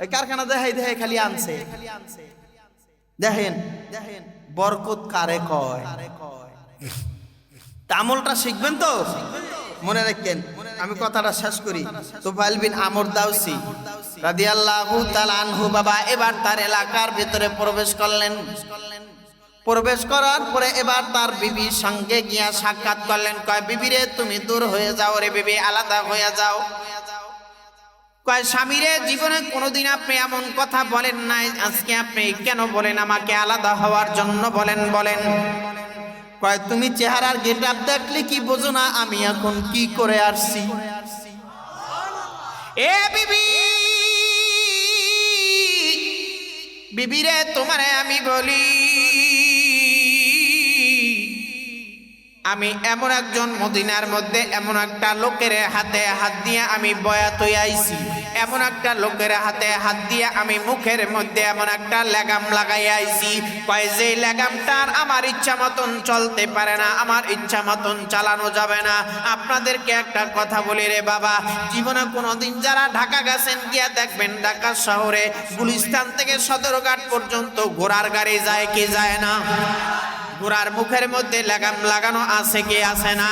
ওই কারখানা দেখাই দেখাই খালি আনছে। দেখেন বরকত কারে কয়? আমলটা শিখবেন তো, মনে রাখেন। আমি কথাটা শেষ করি। তুফাইল বিন আমর দাউসি রাদিয়াল্লাহু তাআলা আনহু বাবা এবার তার এলাকার ভিতরে প্রবেশ করলেন। প্রবেশ করার পরে এবার তার বিবির সঙ্গে গিয়া সাক্ষাৎ করলেন। কয়, বিবি রে তুমি দূর হয়ে যাও রে বিবি, আলাদা হয়ে যাও। কয়, স্বামী রে জীবনে কোনোদিন আপনি এমন কথা বলেন নাই, আজকে আপনি কেন বলেন আমাকে আলাদা হওয়ার জন্য বলেন? কয়, তুমি চেহারার গেটআপ দেখলে কি বোঝো না আমি এখন কি করে আসছি? এ বিবি রে তোমারে আমি বলি, আমি এমন একজন মদিনার মধ্যে এমন একটা লোকের হাতে হাত দিয়ে আমি বয়াত হয়ে আইছি, এমন একটা লোকের হাতে হাত দিয়ে আমি মুখের মধ্যে এমন একটা লাগাম লাগাই আইছি। কয়, যে লাগামটার আমার ইচ্ছা মতন চলতে পারে না, আমার ইচ্ছা মতন চালানো যাবে না। আপনাদেরকে একটা কথা বলি রে বাবা, জীবনে কোনোদিন যারা ঢাকা গেছেন গিয়া দেখবেন ঢাকা শহরে গুলিস্তান থেকে সদরঘাট পর্যন্ত ঘোড়ার গাড়ি যায় কি যায় না? ঘোড়ার মুখের মধ্যে লাগাম লাগানো আছে কি আছে না?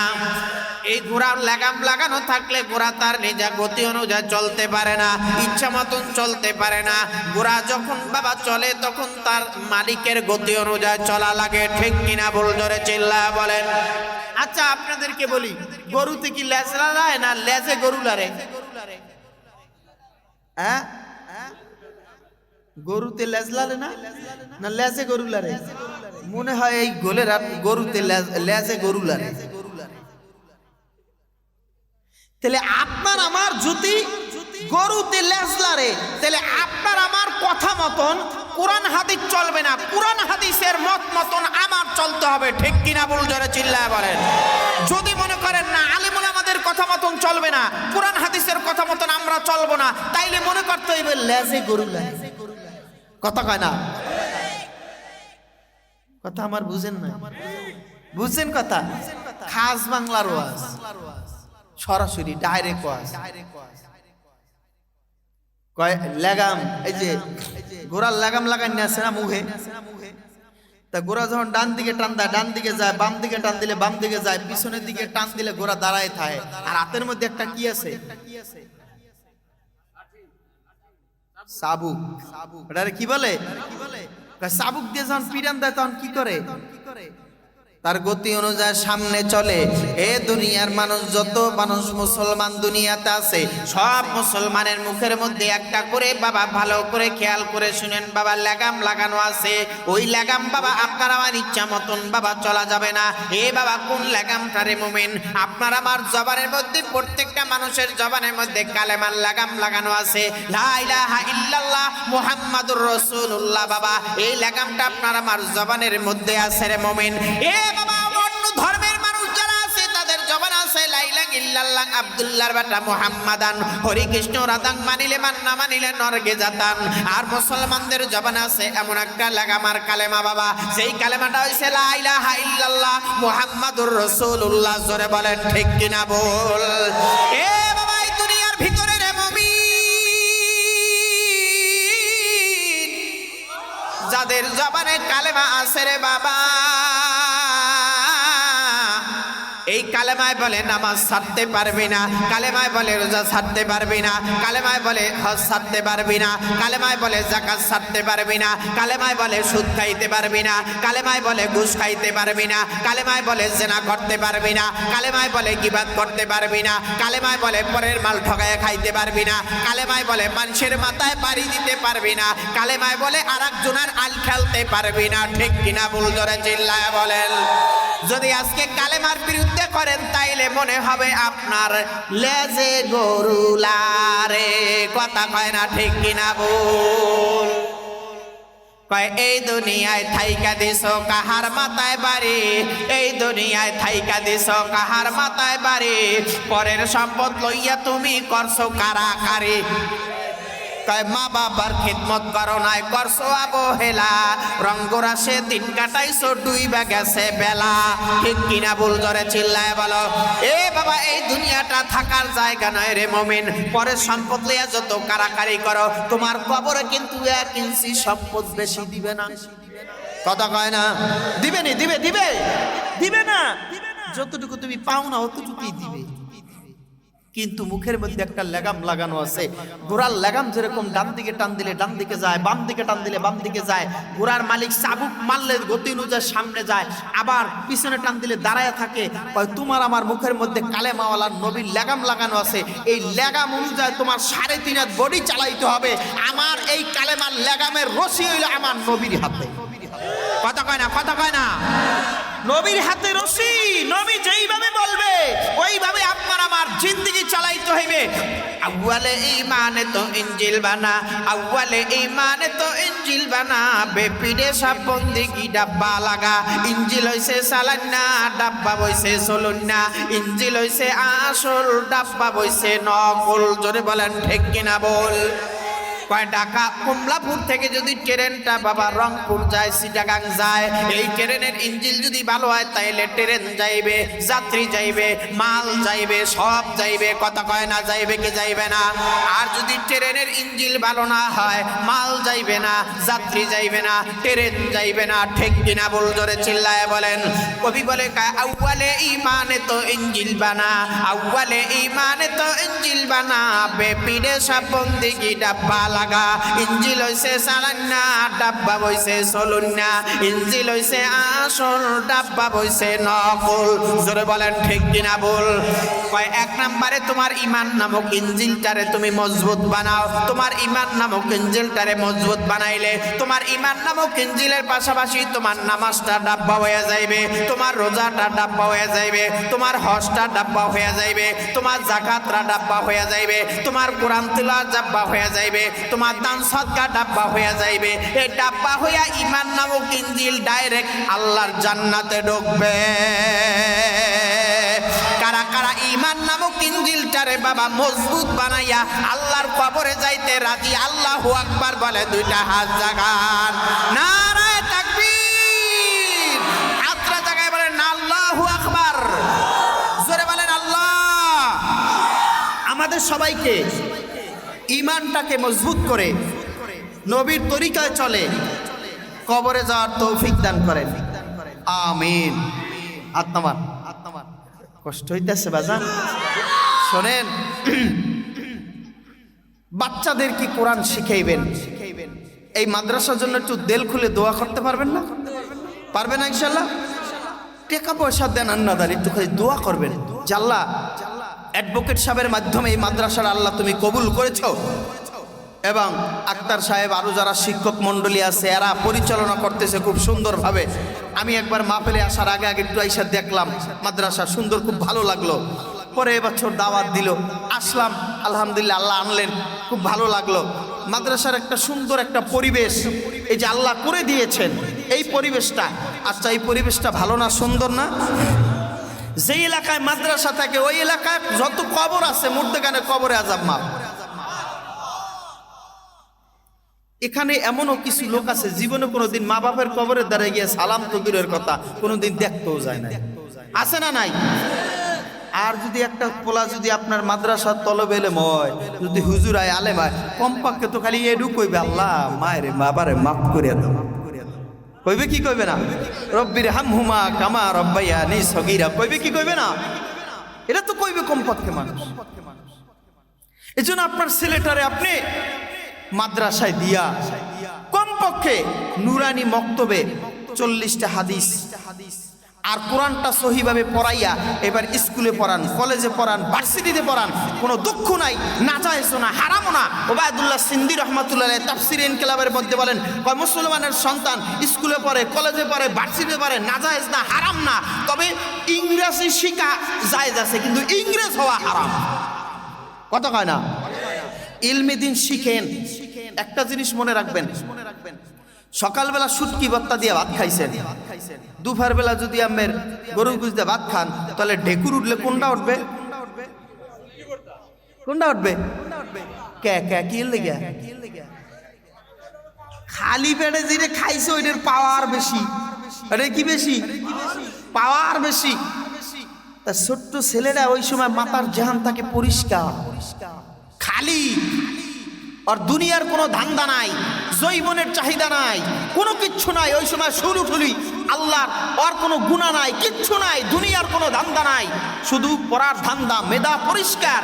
এই ঘোড়ার লাগাম লাগানো থাকলে ঘোড়া তার নিজা গতি অনুযায়ী চলতে পারে না, ইচ্ছা মতন চলতে পারে না। ঘোড়া যখন বাবা চলে তখন তার মালিকের গতি অনুযায়ী চলা লাগে, ঠিক কিনা? বল জোরে চিল্লা বলেন। আচ্ছা আপনাদেরকে বলি, গরুতে কি লেজ লাগায় না লেজে গরু লারে? হ্যাঁ, গরুতে লেজ লালে না না লেজে গরু লারে? মনে হয় এই গোলের গরুতে লেজে গরু লারে। তাহলে আপনার আমার যদি গরুতে লেজ লারে, তাহলে আপনার আমার কথা মতন কোরআন হাদিস চলবে না, কোরআন হাদিসের মত মতন আমার চলতে হবে, ঠিক কিনা? বল জোরে চিল্লায় বলেন। যদি মনে করেন না আলেমুল আমাদের কথা মতন চলবে না, কোরআন হাদিসের কথা মতন আমরা চলবো না, তাইলে মনে করতে হইবে লেজে গরু লারে। কথা কয় না? কথা আমার বুঝেন না? বুঝছেন কথা? খাস বাংলার ওয়াজ, সরাসরি ডাইরেক্ট ওয়াজ। কয় লাগাম, এই যে ঘোড়ার লাগাম লাগান আছে না মুখে, তা ঘোড়া যখন ডান দিকে টান দেয় ডান দিকে যায়, বাম দিকে টান দিলে বাম দিকে যায়, পিছনের দিকে টান দিলে ঘোড়া দাঁড়ায় থাকে। আর হাতের মধ্যে একটা কি আছে? চাবুক। এটারে কি বলে? চাবুক দিয়ে যখন পিরান দেয় তখন কি করে? তার গতি অনুযায়ী সামনে চলে। এ দুনিয়ার মানুষ, যত মানুষ মুসলমান দুনিয়াতে আছে, সব মুসলমানের মুখের মধ্যে একটা করে বাবা ভালো করে খেয়াল করে শুনেন বাবা লাগাম লাগানো আছে। ওই লাগাম বাবা আপনার আমার ইচ্ছা মতন বাবা চলা যাবে না। এ বাবা কোন লাগামটা রে মুমিন? আপনার আমার জবানের মধ্যে, প্রত্যেকটা মানুষের জবানের মধ্যে কালেমার লাগাম লাগানো আছে, লা ইলাহা ইল্লাল্লাহ মুহাম্মাদুর রাসূলুল্লাহ। বাবা এই লাগামটা আপনার আমার জবানের মধ্যে আছে রে মুমিন। এ বাবা অন্য ধর্মের মানুষ যারা আছে তাদের জবান আছে লা ইলাহা ইল্লাল্লাহ আব্দুল্লাহর বেটা মুহাম্মাদান, হরি কৃষ্ণ রাধাং মানিলে মান না মানিলে নরকে যাতান। আর মুসলমানদের জবান আছে এমন একটা লাগামার কালেমা বাবা, সেই কালেমাটা হইছে লা ইলাহা ইল্লাল্লাহ মুহাম্মাদুর রাসূলুল্লাহ। জোরে বলেন ঠিক কিনা? বল। এ বাবা এই দুনিয়ার ভিতরে রে মুমিন যাদের জবানে কালেমা আছে রে বাবা, এই কালেমায় বলে নামাজ ছাড়তে পারবি না, কালেমায় বলে রোজা ছাড়তে পারবি না, কালেমায় বলে হজ ছাড়তে পারবি না, কালেমায় বলে যাকাত ছাড়তে পারবি না, কালেমায় বলে সুদ খাইতে পারবি না, কালেমায় বলে ঘুষ খাইতে পারবি না, কালেমায় বলে জেনা করতে পারবি না, কালেমায় বলে গীবাত করতে পারবি না, কালেমায় বলে পরের মাল ঠকায় খাইতে পারবি না, কালেমায় বলে মানুষের মাথায় পাড়ি দিতে পারবি না, কালেমায় বলে আরেকজনের আল খেলতে পারবি না, ঠিক কিনা? বল জোরে চিল্লায় বলেন। যদি আজকে কালেমার বিরুদ্ধে করেন তাইলে মনে হবে আপনার লেজে গরু লারে। কথা কয় না ঠিক কিনা? বল। কয় এই দুনিয়ায় থাইকা দিছ কাহার মাথায় বাড়ি, এই দুনিয়ায় থাইকা দিছ কাহার মাথায় বাড়ি, পরের সম্পদ লইয়া তুমি করছো কারাকারি। কয় মা বাবার খিদমত করো নাই, করছো অবহেলা, রঙ্গরাসে দিন কাটাইছো ডুইবা গেছে বেলা, ঠিক কিনা? বল জোরে চিল্লায় বলো। এ বাবা এই দুনিয়াটা থাকার জায়গা নয় রে মুমিন। পরের সম্পদ লইয়া যত কারাকারি করো, তোমার কবরে কিন্তু 1 ইঞ্চি সম্পদ বেশি দিবে না। কথা কয় না? দিবে নি? দিবে দিবে দিবে না? যতটুকু তুমি পাও না অতটুকুই দিবে। কিন্তু মুখের মধ্যে একটা লাগাম লাগানো আছে। ঘোড়ার লাগাম যেরকম ডান দিকে টান দিলে ডান দিকে যায়, বাম দিকে টান দিলে বাম দিকে যায়। ঘোড়ার মালিক চাবুক মারলে গতি অনুযায়ী সামনে যায়, আবার পিছনে টান দিলে দাঁড়ায় থাকে। তোমার আমার মুখের মধ্যে কালেমাওয়ালা নবীর লাগাম লাগানো আছে। এই লাগাম অনুযায়ী তোমার 3.5 হাত বডি চালাইতে হবে। আমার এই কালেমার লাগামের রশি হইল আমার নবীর হাতে। কথা কয় না, কথা কয় না। নবীর হাতে রশি, নবী যেইভাবে বলবে ওইভাবে আপনার আমার জিন্দেগি চালাইতে হইবে। আউয়ালে ঈমানে তো ইনজিল বানা, আউয়ালে ঈমানে তো ইনজিল বানা, বেপিডে সব বন্দেগি ডাব্বা লাগা। ইনজিল হইছে সালান্না, ডাব্বা বইছে সলুন্না। ইনজিল হইছে আসল, ডাব্বা বইছে নকল। জোরে বলেন ঠিক কিনা বল। কয় ঢাকা কমলাপুর থেকে যদি ট্রেনটা বাবা রংপুর যায়, চিটাগাং যায়, এই ট্রেনের ইঞ্জিন যদি ভালো হয় তাইলে ট্রেন যাইবে, যাত্রী যাইবে, মাল যাইবে, সব যাইবে। কথা কয় না, যাইবে কি যাইবে না? আর যদি ট্রেনের ইঞ্জিন ভালো না হয়, মাল যাইবে না, যাত্রী যাইবে না, ট্রেন যাইবে না। ঠিক কিনা বল, জোরে চিল্লায় বলেন। কবি বলে আউয়ালে ঈমানে তো ইঞ্জিল বানা, আউয়ালে ঈমানে তো ইঞ্জিল বানা, বেপিডে সব বন্দেগি ডাব্বা লাগা। ইঞ্জিল হইছে সালান্না, ডাব্বা বইছে সলুন্না। ইঞ্জিল হইছে আসল, ডাব্বা বইছে নকল। জোরে বলেন ঠিক কিনা বল। কয় 1 নম্বরে তোমার ঈমান নামক ইঞ্জিলটারে তুমি মজবুত বানাও। তোমার ঈমান নামক ইঞ্জিলটারে মজবুত বানাইলে তোমার ঈমান নামক ইঞ্জিলের পাশাপাশি তোমার নামাজটা ডাব্বা হয়ে যাইবে, তোমার রোজাটা ডাব্বা হয়ে যাইবে, তোমার হজটা ডাব্বা হয়ে যাইবে, তোমার যাকাতটা ডাব্বা হয়ে যাইবে, তোমার কোরআন তিলাওয়াত ডাব্বা হয়ে যাইবে, তোমার দান সদকা ডাব্বা হয়ে যাইবে। এই ডাব্বা হইয়া ঈমান নামক ইঞ্জিল ডাইরেক্ট আল্লাহর জান্নাতে ঢুকবে। কারা কারা ঈমান নামক ইঞ্জিলটারে বাবা মজবুত বানাইয়া আল্লাহর কবরে যাইতে রাজি? আল্লাহু আকবার বলে 2টা হাত জাগান। নারায়ে তাকবীর। হাতটা জাগায় বলেন আল্লাহু আকবার। জোরে বলেন আল্লাহ। আমাদের সবাইকে ঈমানটাকে মজবুত করে নবীর তরিকায় চলে কবরে যাওয়ার তৌফিক দান করেন, আমিন। আত্মামান কষ্ট হইতেছে বাজান, শোনেন। বাচ্চাদের কি কোরআন শিখাইবেন? এই মাদ্রাসার জন্য একটু দিল খুলে দোয়া করতে পারবেন না? পারবেন না ইনশাআল্লাহ? টাকা পয়সা দেন না দেন, একটু খালি দোয়া করবেন। আল্লাহ অ্যাডভোকেট সাহেবের মাধ্যমে এই মাদ্রাসার আল্লাহ তুমি কবুল করেছো, এবং আক্তার সাহেব আরও যারা শিক্ষক মণ্ডলী আছে এরা পরিচালনা করতেছে খুব সুন্দরভাবে। আমি একবার মাহফিলে আসার আগে একটু আইসা দেখলাম মাদ্রাসা সুন্দর, খুব ভালো লাগলো। পরে এবছর দাওয়াত দিল, আসলাম, আলহামদুলিল্লাহ আল্লাহ আনলেন, খুব ভালো লাগলো। মাদ্রাসার একটা সুন্দর একটা পরিবেশ এই যে আল্লাহ করে দিয়েছেন, এই পরিবেশটা, আচ্ছা এই পরিবেশটা ভালো না, সুন্দর না? যে এলাকায় মাদ্রাসা থাকে ওই এলাকায় যত কবর আছে মুর্দেগানে কবরে আযাব মাফ। এখানে এমনও কিছু লোক আছে জীবনে কোনোদিন মা বাপের কবরের দ্বারা গিয়ে সালাম তো দূরের কথা কোনোদিন দেখতেও যায় না, আছে না নাই? আর যদি একটা পোলা যদি আপনার মাদ্রাসার তলবে এলেম হয়, যদি হুজুর আয় আলেম হয়, কমপক্ষে তো খালি এডু কইবে আল্লাহ মায়ের বাবারে মাফ করে দাও। কইবে কি কইবে না? রব্বির হামহুমা কামা রব্বায়ানি সগীরা কইবে কি কইবে না? এটা তো কইবে কমপক্ষে মানুষ। এজন্য আপনার ছেলেটারে আপনি মাদ্রাসায় দিয়া কমপক্ষে নুরানি মক্তবে 40টা হাদিস আর কোরআনটা সহিভাবে পড়াইয়া এবার স্কুলে পড়ান, কলেজে পড়ান, ভার্সিটিতে পড়ান, কোনো দুঃখ নাই, নাজায়েজও না, হারামও না। ওবায়দুল্লাহ সিন্দি রহমাতুল্লাহ তাফসির ইনকিলাবের মধ্যে বলেন, মুসলমানের সন্তান স্কুলে পড়ে, কলেজে পড়ে, ভার্সিটিতে পড়ে, নাজায়েজ না, হারাম না, তবে ইংরেজি শিখা জায়েজ আছে, কিন্তু ইংরেজ হওয়া হারাম। কথা কয় না? ইলমে দিন শিখেন। একটা জিনিস মনে রাখবেন, সকালবেলা শুটকি ভর্তা দিয়ে ভাত খাইছেন, দুপুর বেলা যদি আমের গরুর গুজ দিয়ে ভাত খান, তাহলে ঢেকুর উঠলে কোনটা উঠবে? কোনটা উঠবে? কে কে কি লেগে? খালি পেটে যেটা খাইছে ওইটার পাওয়ার বেশি। আরে কি বেশি? পাওয়ার বেশি। তা ছোট্ট ছেলেরা ওই সময় মাথার জাহান থাকে পরিষ্কার, খালি আর দুনিয়ার কোনো ধান্দা নাই, জৈবনের চাহিদা নাই, কোনো কিচ্ছু নাই। ওই সময় শুরুঠুলি আল্লাহর আর কোনো গুনাহ নাই, কিচ্ছু নাই, দুনিয়ার কোনো ধান্দা নাই, শুধু পড়ার ধান্দা, মেধা পরিষ্কার।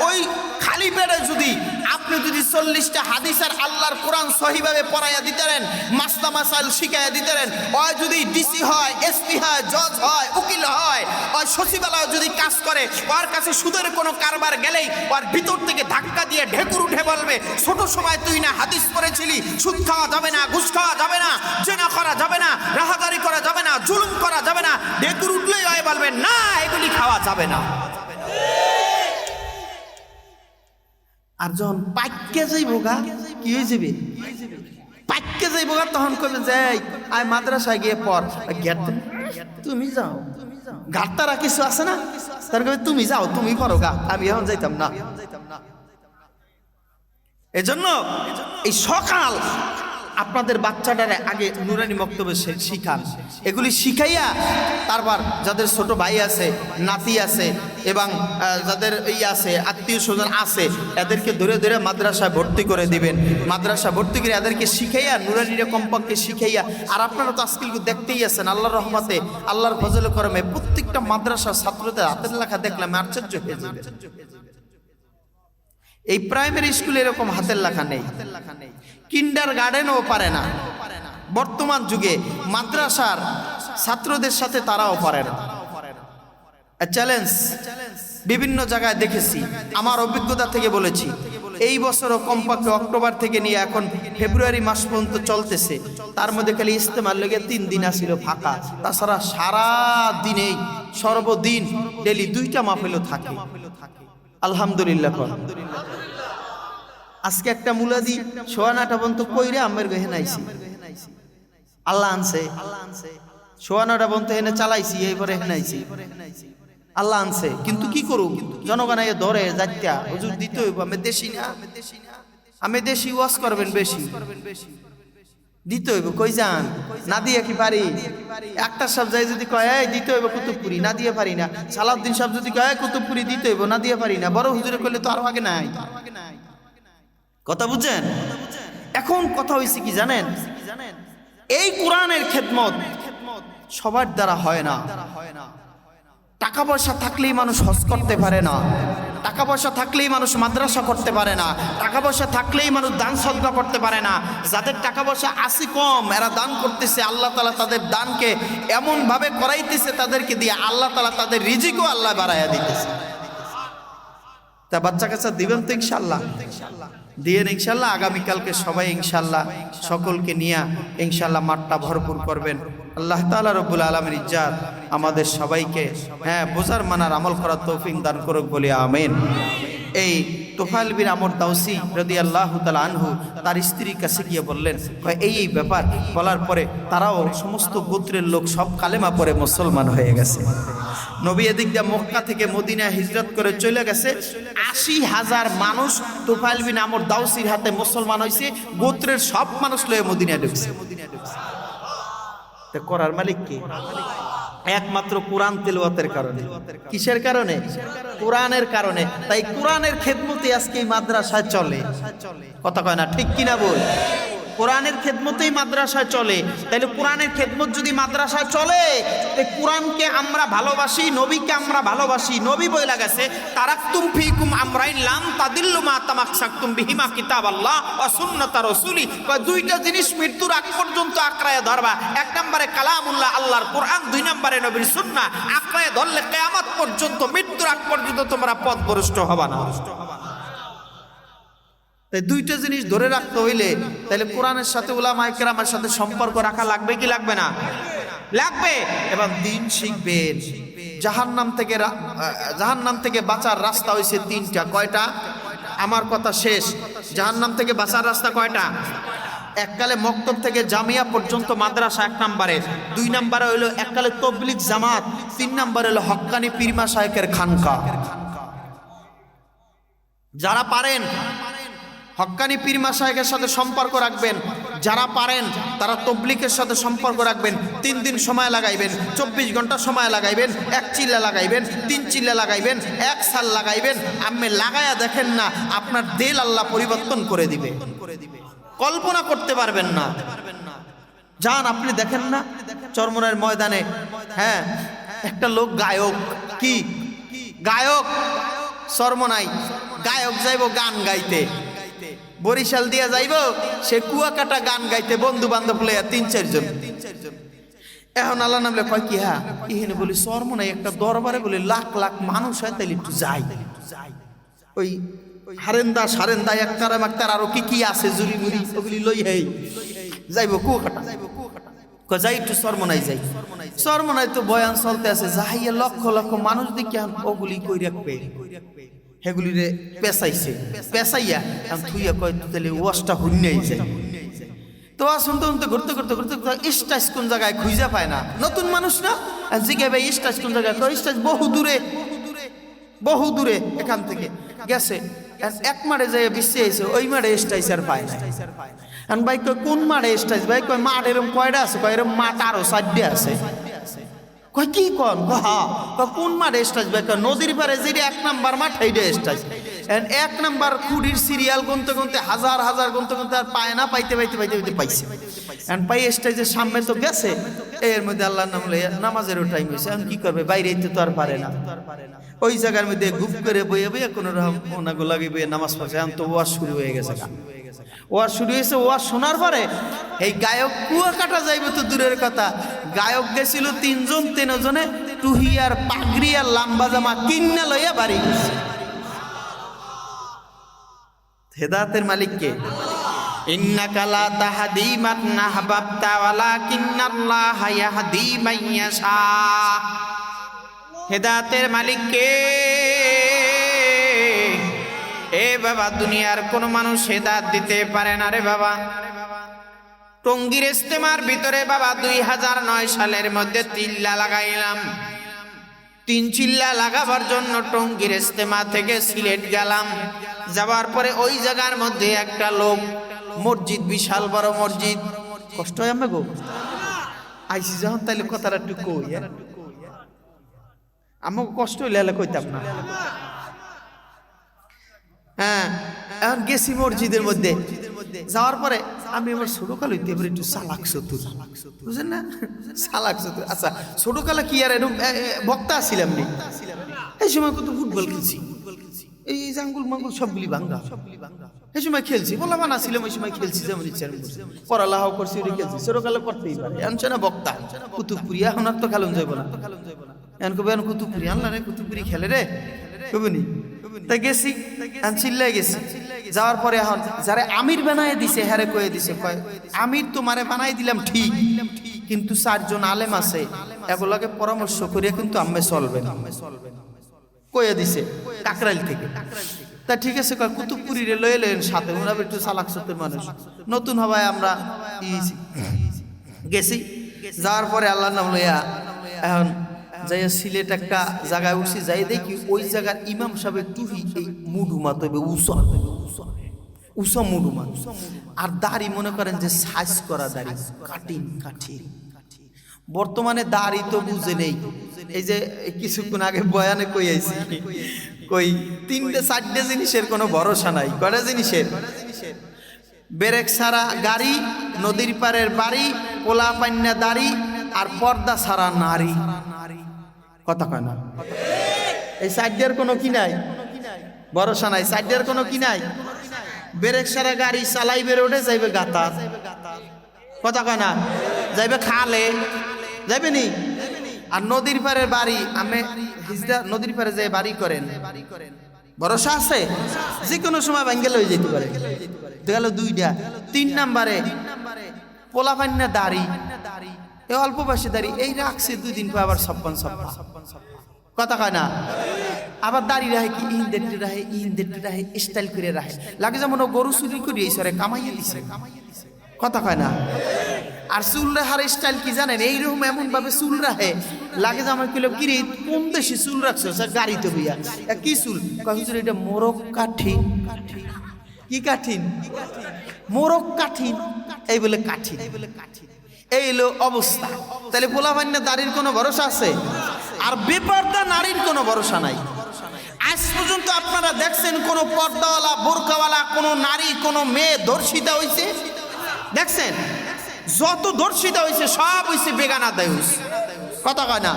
ওই খালি পেটে যদি আপনি যদি 40টা হাদিস আর আল্লাহর কোরআন সহিভাবে পড়াইয়া দিতেন, মাসলা মাসাইল শিখাইয়া দিতেন, ওই যদি ডিসি হয়, এসপি হয়, জজ হয়, উকিল হয়, ওই সচিবালয় যদি কাজ করে, ওর কাছে সুদের কোনো কারবার গেলেই ওর ভিতর থেকে ধাক্কা দিয়ে ঢেকুর উঠে বলবে, ছোট সময় তুই না হাদিস পড়েছিলি, সুদ খাওয়া যাবে না, ঘুষ খাওয়া যাবে না, জেনা করা যাবে না, রাহাজারি করা যাবে না, জুলুম করা যাবে না। ঢেকুর উঠলেই ওই বলবে না, এগুলি খাওয়া যাবে না। আর যখন পাইকে যাইব গা, কি হয়ে যাবে, পাইকে যাইব গা, তখন কবে যাই আয় মাদ্রাসায় গিয়ে পড়, তুমি যাও, ঘাটতারা কিছু আছে না, তার কবে তুমি যাও, তুমি পড়ো গা, আমি এখন যাইতাম না। এজন্য এই সকাল আপনাদের বাচ্চাটারে আগে নুরানি বক্তব্য শিখান, এগুলি শিখাইয়া তারপর যাদের ছোট ভাই আছে, নাতি আছে এবং যাদের আছে আত্মীয় স্বজন আছে, এদেরকে ধরে ধরে মাদ্রাসায় ভর্তি করে দিবেন। মাদ্রাসা ভর্তি করে এদেরকে শিখাইয়া নুরানিরা কমপক্ষে শিখাইয়া। আর আপনারা তো আজকাল দেখতেই আছেন, আল্লাহর রহমতে, আল্লাহর ফজল করমে প্রত্যেকটা মাদ্রাসার ছাত্রদের হাতের লেখা দেখলাম আশ্চর্য হয়ে যাবে। এই প্রাইমারি স্কুলে এরকম হাতের লেখা নেই, কিন্ডার গার্ডেনও পারে না। বর্তমান যুগে মাদ্রাসার ছাত্রদের সাথে তারাও পারে না। চ্যালেঞ্জ বিভিন্ন জায়গায় দেখেছি, আমার অভিজ্ঞতা থেকে বলেছি। এই বছরও কমপক্ষে অক্টোবর থেকে নিয়ে এখন ফেব্রুয়ারি মাস পর্যন্ত চলতেছে, তার মধ্যে খালি ইস্তেমার লেগে 3 দিন আসিল ফাঁকা। তাছাড়া সারা দিনেই সর্বদিন ডেলি 2টা মাহফিলও থাকে। আলহামদুলিল্লাহ। আজকে একটা মুলাদি 9:30 পর্যন্ত কইরে আমের গহে নাইছি, আল্লাহ আনছে। 9:30 পর্যন্ত হেনে চালাইছি, এইবারে হেনাইছি, আল্লাহ আনছে। কিন্তু কি করুম, জনগণ এ ধরে যাইতা হুজুর দিতে হইব, আমি দেশি না, আমি দেশি ওয়াজ করবেন বেশি, দিতে হইব। কই যান, না দিয়ে কি পারি? একটা সব যাই যদি কয় এই দিতে হইব কুতুবপুরি, না দিয়ে পারি না। সালাউদ্দিন সব যদি কয় কুতুবপুরি দিতে হইব, না দিয়ে পারি না। বড় হুজুরে কইলে তো আরো আগে নাই। কথা বুঝছেন? এখন কথা হইছে কি জানেন, এই কোরআনের খেদমত সবার দ্বারা হয় না। টাকা পয়সা থাকলেই মানুষ হজ করতে পারে না, টাকা পয়সা থাকলেই মানুষ মাদ্রাসা করতে পারে না, টাকা পয়সা থাকলেই মানুষ দান সদকা করতে পারে না। যাদের টাকা পয়সা আছে কম, এরা দান করতেছে, আল্লাহ তাআলা তাদের দানকে এমন ভাবে করাইতেছে তাদেরকে দিয়ে, আল্লাহ তাআলা তাদের রিজিকও আল্লাহ বাড়াইয়া দিতেছে। তা বাচ্চা কাচ্চা দিবেন তো ইনশাআল্লাহ? দিয়েন ইনশাআল্লাহ। আগামীকালকে সবাই ইনশাআল্লাহ সকলকে নিয়ে ইনশাআল্লাহ মাঠটা ভরপুর করবেন। আল্লাহ তাআলা রব্বুল আলামিন ইজ্জাত আমাদের সবাইকে বোঝার মানার আমল করার তৌফিক দান করুক বলি আমিন। এই তোফাইল বিন আমর দাউসি রাদিয়াল্লাহু তাআলা আনহু তার স্ত্রীর কাছে গিয়ে বললেন, এই ব্যাপার বলার পরে তারাও সমস্ত গোত্রের লোক সব কালেমা পড়ে মুসলমান হয়ে গেছে। নবী এদিক দিয়ে মক্কা থেকে মদিনায় হিজরত করে চলে গেছে। 80,000 মানুষ তোফাইল বিন আমর দাউসির হাতে মুসলমান হয়েছে। গোত্রের সব মানুষ লয়ে মদিনায় ঢুকছে। তা করার মালিক কে? একমাত্র কোরআন তেলাওয়াতের কারণে। কিসের কারণে? কোরআনের কারণে। তাই কোরআনের খেদমতে আজকে এই মাদ্রাসায় চলে। কথা কয় না, ঠিক কিনা বল? কোরআনের খেদমতেই মাদ্রাসায় চলে। তাইলে কোরআনের খেদমত যদি মাদ্রাসায় চলে, কোরআনকে আমরা ভালোবাসি, নবীকে আমরা ভালোবাসি। নবী বইলা গেছে, তারাকতুম ফিকুম আমরাইন লাম তাদিল্লু মা তামাক্সাকতুম বিহিমা কিতাবাল্লাহ ওয়া সুন্নাত রাসূলি। দুইটা জিনিস মৃত্যুর আগ পর্যন্ত আঁকড়ায় ধরবা। এক নম্বরে কালামুল্লাহ আল্লাহর কোরআন, 2 নম্বরে নবীর সুন্নাহ। আঁকড়ায় ধরলে কিয়ামত পর্যন্ত, মৃত্যুর আগ পর্যন্ত তোমরা পথভ্রষ্ট হবা না। তাই দুইটা জিনিস ধরে রাখতে হইলে তাহলে কোরআনের সাথে উলামায়ে কেরামের সাথে সম্পর্ক রাখা লাগবে কি লাগবে না? লাগবে। এবং দিন শিখবেন। জাহান্নাম থেকে বাঁচার রাস্তা হইছে 3টা। কয়টা? আমার কথা শেষ। জাহান্নাম থেকে বাঁচার রাস্তা কয়টা? এককালে মক্তব থেকে জামিয়া পর্যন্ত মাদ্রাসা 1 নম্বরে, 2 নম্বরে হইলো এককালে তাবলীগ জামাত, 3 নম্বরে হইলো হক্কানি পীর মাশায়েখের খানকা। যারা পারেন হক্কানি পীর মাশায়েখের সাথে সম্পর্ক রাখবেন। যারা পারেন তারা তবলিগের সাথে সম্পর্ক রাখবেন। 3 দিন সময় লাগাইবেন, 24 ঘন্টা সময় লাগাইবেন, 1 চিল্লা লাগাইবেন, 3 চিল্লা লাগাইবেন, 1 সাল লাগাইবেন। আপনি লাগায়া দেখেন না, আপনার দিল আল্লাহ পরিবর্তন করে দিবে, কল্পনা করতে পারবেন না। যান, আপনি দেখেন না চরমনার ময়দানে, হ্যাঁ, একটা লোক গায়ক, কি গায়ক, চরমনাই গায়ক যাইব গান গাইতে, বরিশাল দিয়া যাইব সে কুয়াকাটা গান গাইতে, বন্ধু বান্ধব লইয়া 3-4 জন। এখন আল্লাহ নামলে কয় কি, হ্যাঁ ইহেনে বলি চরমনাই একটা দরবারে বলে লাখ লাখ মানুষ হয়, তাইলে একটু যাই। ওই সারেন্দা একতারা মাকতার আরো কি কি আছে জুরি মুড়ি ওগুলি লই হেই যাইব কুয়াকাটা। যাই একটু চরমনাই যাই। চরমনাই তো বয়ান চলতে আছে, যাইয়া লক্ষ লক্ষ মানুষ দেখি ওগুলি কই রাখবে, সেগুলি রে পেঁচাইয়া থুইয়া কয় তাহলে ওয়াশটা হুন্যাই যায়। তো শুনতে শুনতে ঘুরতে ঘুরতে ঘুরতে স্টাইজ কোন জায়গায় খুঁজে পায় না, নতুন মানুষ না, জিজ্ঞাসা ভাই স্টাইজ কোন জায়গায়, স্টাইজ বহু দূরে এখান থেকে গেছে। এক মাঠে যাই বিশ্বে আইছে, ওই মাঠে স্টাইজ আর পায় না। ভাই কয় কোন মাঠে স্টাইজ, ভাই কয় মাঠ এরকম কয়টা আছে, কয় এরকম মাঠ আরো 4টে আছে। কয় কি কন, হ্যাঁ কোন মাঠে স্টাইজ, ভাই কয় নদীর পারে যেটা 1 নাম্বার মাঠ এইটা স্টাইজ। 1 নাম্বার খুঁড়ির সিরিয়াল গুনতে গুনতে হাজার হাজার গুনতে গুনতে আর পায় না, পাইতে পাইছে। পাই স্টাইজের সামনে তো গেছে, এর মধ্যে আল্লাহর নাম লইয়া নামাজেরও টাইম হয়েছে। এখন কি করবে, বাইরে তো আর পারে না। ওই জায়গার মধ্যে গুপ করে বইয়ে বইয়ে কোনো রকম ওনাগো লাগে বইয়ে নামাজ পড়ছে। এখন তো ওয়াজ শুরু হয়ে গেছে, ওয়াজ শুরু হয়েছে। ওয়াজ শোনার পরে এই গায়ক কুয়াকাটা যাইবে তো দূরের কথা, গায়ক গেছিল 3 জন, 3 জনে টুহি আর পাগড়ি আর লাম্বা জামা কিন্না লইয়া বাড়ি গেছে। হেদায়েতের মালিক কে? ইন্নাকা লা তাহদি মান আহবাবতা ওয়ালাকিন্নাল্লাহা ইয়াহদি মান ইয়াশা। হেদায়েতের মালিক কে? এ বাবা, দুনিয়ার কোন মানুষ হেদায়েত দিতে পারে না রে বাবা। টঙ্গীর ইজতেমার ভিতরে বাবা 2009 সালের মধ্যে চিল্লা লাগাইলাম। 3 চিল্লা লাগাবার জন্য টঙ্গীর ইজতেমা থেকে সিলেট গেলাম। যাওয়ার পরে ওই জায়গার মধ্যে একটা লোক, মসজিদ বিশাল বড় মসজিদ, কষ্ট হয় আমাকে আইসি যখন, তাইলে কথাটা একটু কই, আমাকে কষ্ট হইলে কইতাম না। হ্যাঁ, এখন গেছি মসজিদের মধ্যে। যাওয়ার পরে আমি আমার ছোটকাল হইতে এবার একটু চালাক চতুর, বুঝেন না, চালাক চতুর। আচ্ছা, ছোটকালে কি আর এরকম বক্তা আসছিলাম নি? এই সময় কত ফুটবল খেলছি, এই জাঙ্গুল মাঙ্গুল সবগুলি ভাঙ্গা, এই সময় খেলছি, বলা মানা ছিলাম, ওই সময় খেলছি যেমন ইচ্ছা পড়ালেখাও করছি, ওটা খেলছি। ছোটকালে করতেই পারে। আনছে না বক্তা কুতুবপুরি, এখন আর তো খেলন যাইব না। এখন কবে কুতুবপুরি আনলা রে, কুতুবপুরি খেলে রে কবনি। তাই গেছি, চিল্লাই গেছি। যাওয়ার পরে এখন যারা আমির বানায় দিছে, হ্যারে কয়ে দিছে, কয় আমির তোমারে বানাই দিলাম ঠিক, কিন্তু 4 জন আলেম আছে, এগুলাকে পরামর্শ করিয়া কিন্তু আম্মে চলবে না, কয়ে দিছে কাকরাইল থেকে। তা ঠিক আছে, কয় কুতুবপুরি রে লয়ে লেন সাথে, ওরা একটু চালাক চতুর মানুষ, নতুন হবায় আমরা গেছি। যাওয়ার পরে আল্লাহর নাম লইয়া এখন যাইয়া সিলেট একটা জায়গায় উঠছি, যাই দেখি ওই জায়গার ইমাম সাহেবের টুহি এই মুডুমা তবে উষা মুডুমা, আর দাড়ি মনে করেন যে সাইজ করা দাড়ি, কাঠি। বর্তমানে দাড়ি তো বুঝে নেই। এই যে কিছুক্ষণ আগে বয়ানে কই আইছি, কই 3-4টে জিনিসের কোনো ভরসা নাই। কয়টা জিনিসের? ব্রেক ছাড়া গাড়ি, নদীর পারের বাড়ি, পোলা পান্না দাড়ি, আর পর্দা ছাড়া নারী। কথা কয় না? এই 4টার কোনো কি নাই, ভরসা নাই। 4টার কোনো কি নাই। ব্রেক ছাড়া গাড়ি চালাইবে রোডে, যাইবে গাতা। কথা কয় না? যাইবে খালে, যাইবে নি। আর নদীর পারের বাড়ি, আমি নদীর পারে যাই বাড়ি করেন, ভরসা আছে? যে কোনো সময় ভাঙ্গে লই যেতে পারে। গেল 2টা। 3 নাম্বারে পোলাপান্না দাড়ি, এই অল্প বয়সে দাড়ি, এই রাখছে 2 দিন পর আবার সপ্পান। কথা কয় না? আবার দাড়ি রাহে কি ইনদেরটি রাহে স্টাইল করে রাহে, লাগে যেমন গরু চুরি করে এই সরে কামাইয়ে দিছে। কথা কয় না? আর চুল রাহার স্টাইল কি জানেন? এইরকম এমন ভাবে চুল রাহে, লাগে যেমন কিলো কিরে কোন দেশে চুল রাখছো গাড়িতে বইয়া। কি চুল? কয় হুজুর এটা মোরগ কাঠি। কি কাঠিন? মোরগ কাঠিন, এই বলে কাঠিন। এই হলো অবস্থা। তাহলে পোলাপান্না দাড়ির কোনো ভরসা আছে? আর বেপর্দা নারীর কোনো ভরসা নাই। আজ পর্যন্ত আপনারা দেখছেন কোন পর্দাওয়ালা বোরকাওয়ালা কোন নারী কোন মেয়ে ধর্ষিতা হইছে? দেখছেন? যত ধর্ষিতা হইছে সব হইছে বেগানা দায়ুস। কথা কয় না?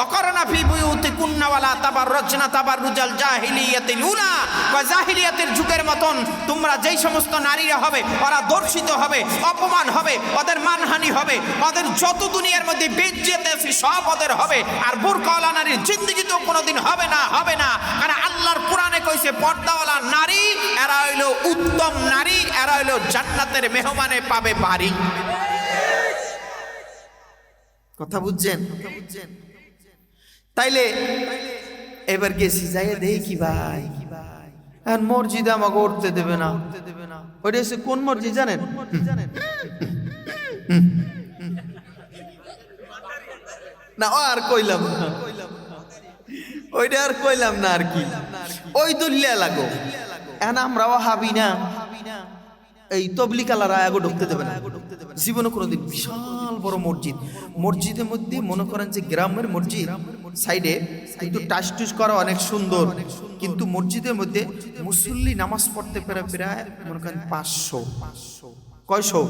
অকরনা ফি বুয়ুতিকুন্না ওয়ালা তাবাররাজনা তাবাররুজাল জাহিলিয়াতিল উলা। কয় জাহিলিয়াতের যুগের মতন তোমরা যেই সমস্ত নারীরা হবে ওরা ধর্ষিত হবে, অপমান হবে, ওদের মানহানি হবে, ওদের যত দুনিয়ার মধ্যে বেজ্জতি আছে সব ওদের হবে। আর বোরকাওয়ালা নারীর জিন্দেগিতেও কোনোদিন হবে না, হবে না। কারণ আল্লাহর কোরআনে কইছে পর্দাওয়ালা নারী এরা হইলো উত্তম নারী, এরা হইলো জান্নাতের মেহমানে পাবে বাড়ি। কথা বুঝছেন? তাইলে এবার গেছি যাইয়া দেই কি ভাই, এখন মসজিদে আমাকে উঠতে দেবে না। ওইটা হচ্ছে কোন মসজিদ জানেন? না আর কইলাম না, ওইটা আর কইলাম না আর কি। ওই দলিয়া লাগো। এখন আমরাও হাবি না, এই তবলিগ আলারা আগে ঢুকতে দেবে না জীবনে কোনোদিন। বিশাল বড় মসজিদ, মসজিদের মধ্যে মনে করেন যে গ্রামের মসজিদ সাইডে কিন্তু টাস টুস করা অনেক সুন্দর, কিন্তু মসজিদের মধ্যে মুসল্লি নামাজ পড়তে প্রায় প্রায় মনে করেন 500 কয়শো।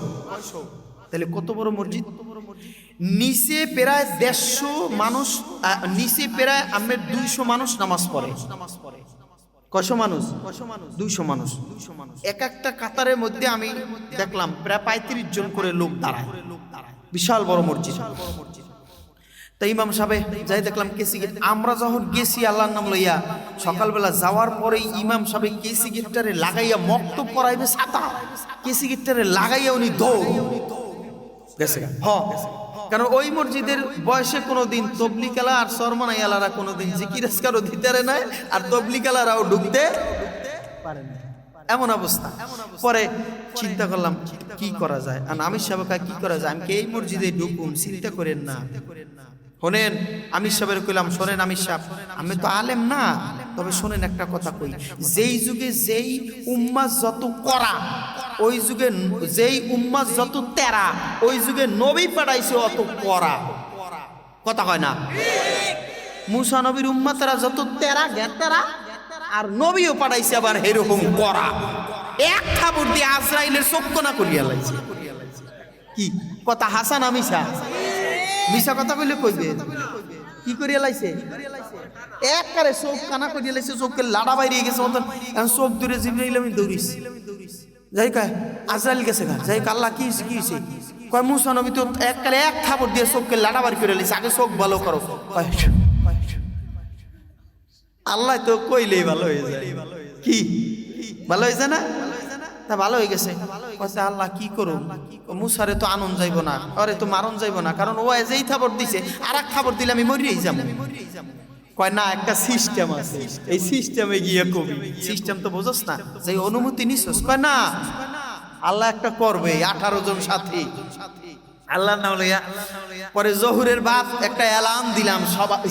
তাহলে কত বড় মসজিদ? নিচে প্রায় 150 মানুষ, নিচে প্রায় আমরা 200 মানুষ নামাজ পড়ে। কয়শো মানুষ? 200 মানুষ। এক একটা কাতারের মধ্যে আমি দেখলাম প্রায় 35 জন করে লোক দাঁড়ায়। বিশাল বড় মসজিদ। তাই ইমাম সাহেব যাই দেখলাম কেসি গেট। আমরা যখন গেছি আল্লাহর নাম লইয়া সকালবেলা যাওয়ার পরে ইমাম সাহেব কেসি গেটটারে লাগাইয়া মক্তব পড়াইবে ছাতা, কেসি গেটটারে লাগাইয়া উনি দৌড় গেছে। কারণ ওই মসজিদের বয়সে কোনোদিন তবলিকালা আর সরমানাইয়ালারা কোনোদিন জিকির আজকারও দিতে নাই, আর তবলিকালারাও ঢুকতে পারে না, এমন অবস্থা। পরে চিন্তা করলাম কি করা যায়, আর আমির সাহেব কি করা যায়, আমি এই মসজিদে ঢুকুম, চিন্তা করেন না। শোনেন আমির সাহেবের কইলাম, শোনেন আমির সাহেব, আমি তো আলেম না, তবে শোনেন একটা কথা কই, যেই যুগে যেই উম্মাহ যত করা, ওই যুগে যেই উম্মাহ যত তেরা, ওই যুগে নবী পাঠাইছে অত করা। কথা কয় না? মুসা নবীর উম্মাতেরা যত তেরা গেতেরা, আর নবীও পাঠাইছে আবার এরকম করা। এক খাবর দিয়ে আজরাইলের চক্ষনা করিয়া লাইছে। কি কথা হাসান আমিসা? মিশা কথা কইলে কইবে কি করিয়া লাইছে? একবারে চোখ কানা করিয়া লাইছে, চোখকে লাড়া বাইরে গেছে মতন। এখন চোখ দূরে জিবরাইল আমি দৌড়িস যাই কয় আজরাইল গেছে গা, যাই আল্লাহ কি হয়েছে? কয় মুসা নবী তো এককালে এক খাবর দিয়ে চোখকে লাড়া বাড়ি করে লাইছে, আগে চোখ ভালো করো। আল্লাহ তো কইলেই ভালো হয়ে যায়। কি ভালো হয়েছে না? তা ভালো হয়ে গেছে। আল্লাহ কি করুন, মুসারে তো আনন্দ যাইব না, আরে তো মারণ যাইব না, কারণ ও যেই খাবার দিছে আর এক খাবার দিলে আমি মরিয়েই যাবো। কয় না, একটা সিস্টেম আছে, এই সিস্টেমে গিয়ে কবি। সিস্টেম তো বোঝস না, যে অনুমতি নিছস। কয় না, আল্লাহ একটা করবে, 18 জন সাথী আল্লাহ নাম লইয়া। পরে জহুরের বাদ একটা এলান দিলাম,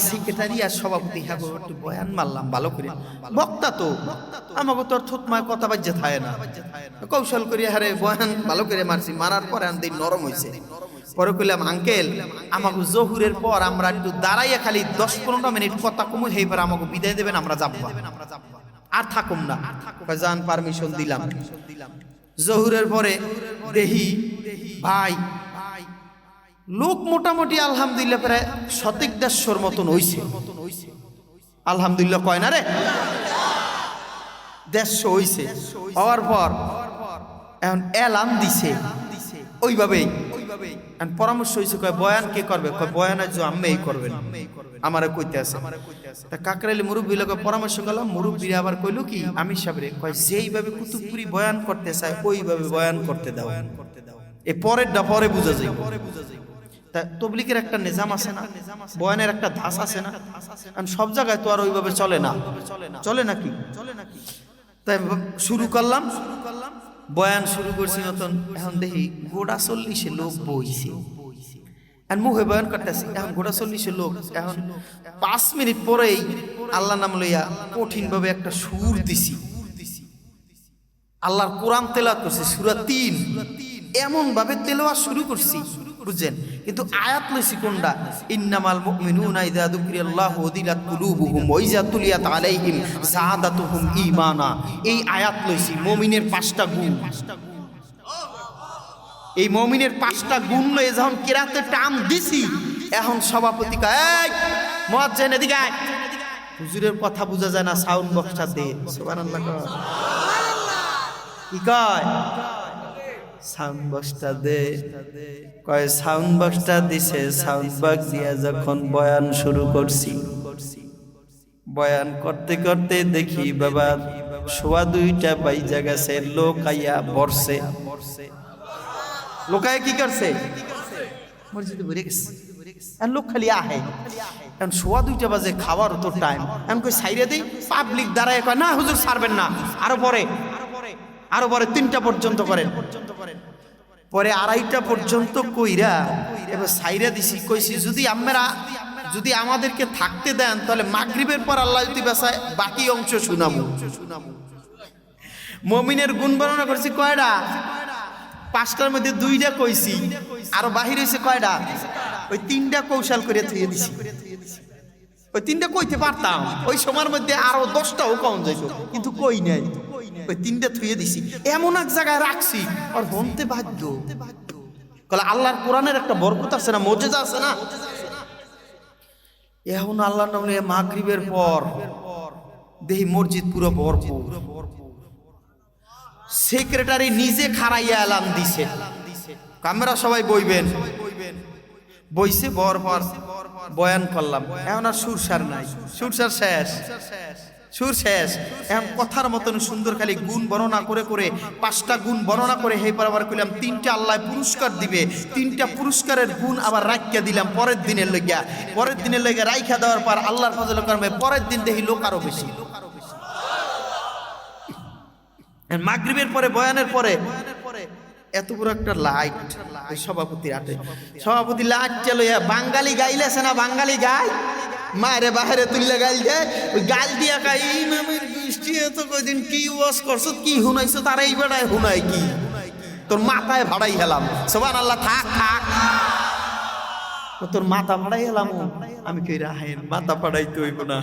সেক্রেটারি আর সভাপতি একটু বয়ান মারলাম ভালো করে। বক্তা তো আমাকে তো থুতমায় কথা বাজ্যে থাকে না, কৌশল করিয়া হারে বয়ান ভালো করে মারছি। মারার পরে দিন নরম হয়েছে। পরে কইলাম, আঙ্কেল আমাকে জহুরের পর আমরা একটু দাঁড়াইয়া খালি 10-15 মিনিট কথা কমু, এইবার আমাকে বিদায় দেবেন, আমরা যাবো আর থাকুম না। যান, পারমিশন দিলাম। জহুরের পরে দেহি ভাই লোক মোটামুটি আলহামদুলিল্লাহ প্রায় 150 মতন হইছে। আলহামদুলিল্লাহ কয় না রে, 150 হইছে। হওয়ার পর এখন এলান দিছে ওইভাবেই। পরামর্শ হয়েছে, কয় বয়ান কে করবে? কয় বয়ান আজ আম্মেই করবেন, আমারে কইতে আছে। তা কাকরাইলে মুরব্বী লোক পরামর্শ করলাম, মুরব্বীরা আবার কইল কি আমির সাহেবরে, কয় যেইভাবে কুতুবপুরি বয়ান করতে চায় ওইভাবে বয়ান করতে দাও, এ পরেরটা পরে বুঝা যায়। তা তবলিগের একটা নিজাম আছে না, বয়ানের একটা ধাস আছে না, সব জায়গায় তো আর ওইভাবে চলে না, চলে নাকি? তাই শুরু করলাম, বয়ান শুরু করছি মতন। এখন দেখি গোটা 40 লোক বইছে, মুখে বয়ান করতেছি। এখন গোটা 40 লোক। এখন 5 মিনিট পরেই আল্লাহ নাম লইয়া কঠিন ভাবে একটা সুর দিছি। আল্লাহর কোরআন তেলাওয়াত করছি সূরা ৩ এমন ভাবে তেলাওয়াত শুরু করছি বুঝছেন, কিন্তু আয়াত লইছি কোনটা? ইন্নামাল মুমিনুনা ইযা যুকিরাল্লাহু ওয়াজিলাত কুলুবুহুম ওয়া ইযা তুলিয়াত আলাইহিম যাদাতুহুম ঈমানা। এই আয়াত লইছি মুমিনের 5টা গুণ। এই মুমিনের 5টা গুণ লয়ে যখন কিরাতে টাম দিছি, এখন সভাপতি কয় এই মুয়াজ্জিন এদিকে আয়। হুজুরের কথা বোঝা যায় না, সাউন্ড বক্সটা দে। সুবহানাল্লাহ কয়। কি কয়? সাউন্ড বক্সটা দে। কয় সাউন্ড বক্সটা দিছে। সাউন্ড বক্স দিয়ে যখন বয়ান শুরু করছি, বয়ান করতে করতে দেখি বাবা 2:15 বাইজা গেছে। লোক আইয়া বসছে। লোকায় কি করছে? মসজিদে ভরে গেছে। আর লোক খালি আহে। এখন 2:15 বাজে, খাওয়ার তো টাইম। এখন কই সাইরে দেই, পাবলিক দাঁড়ায় কয় না হুজুর ছাড়বেন না, আরো পরে 3টা পর্যন্ত করেন। পরে 2:30 পর্যন্ত কইরা এবার সাইরা দিছি। কইছি যদি আমাদেরকে থাকতে দেন তাহলে মাগরিবের পর আল্লাহ যদি বাঁচায় বাকি অংশ শুনামু। মুমিনের গুণ বর্ণনা করছি কয়টা? 5টার মধ্যে 2টা কইছি, আরো বাহির হইছে কয়টা? ওই 3টা কৌশল করে থুয়ে দিছি। ওই 3টা কইতে পারতাম, ওই সময়ের মধ্যে আরো 10টাও কম যাইতো, কিন্তু কই নাই। ওই 3টা থুয়ে দিছি, এমন এক জায়গায় রাখছি আর হনতে বাধ্য। কলে আল্লাহর কোরআনের একটা বরকত আছে না, মুজিজা আছে না। এখন আল্লাহর নাম নিয়ে মাগরিবের পর দেখি মসজিদ পুরো ভরপুর। সেক্রেটারি নিজে খাড়াইয়া এলান দিছে, আমরা সবাই বইবেন। বইছে পর বয়ান করলাম। এখন আর সুরসার নাই, সুরসার শেষ, সুর শেষ। এখন কথার মতন সুন্দর খালি গুণ বর্ণনা করে করে 5টা গুণ বর্ণনা করে হে পারাবার কইলাম 3টা আল্লাহ পুরস্কার দিবে। 3টা পুরস্কারের গুণ আবার রাখিয়া দিলাম পরের দিনের লইগা। পরের দিনের লইগা রাইখা দেওয়ার পর আল্লাহর ফজলে করবে পরের দিন দেখি লোক আরো বেশি। মাগরিবের পরে বয়ানের পরে এত বড় একটা লাইট সভাপতির হাতে। সভাপতি লাইট চালইয়া বাঙালি গাইলেছে না, বাঙালি গাই মায়েরে বাহিরে তুললে গাইল দেয়। ওই গাল দিয়া গাই ইমামের বৃষ্টি এত কয়দিন কি ওয়াজ করছ, কি হুনাইছ, তার এই বেড়ায় হুনাই কি তোর মাথায় ভাড়াই হেলাম। সুবহানাল্লাহ। থাক থাক, তোর মাথা ভাড়াই হেলাম। আমি কই রাহেন, মাথা ভাড়াইতে হইব না,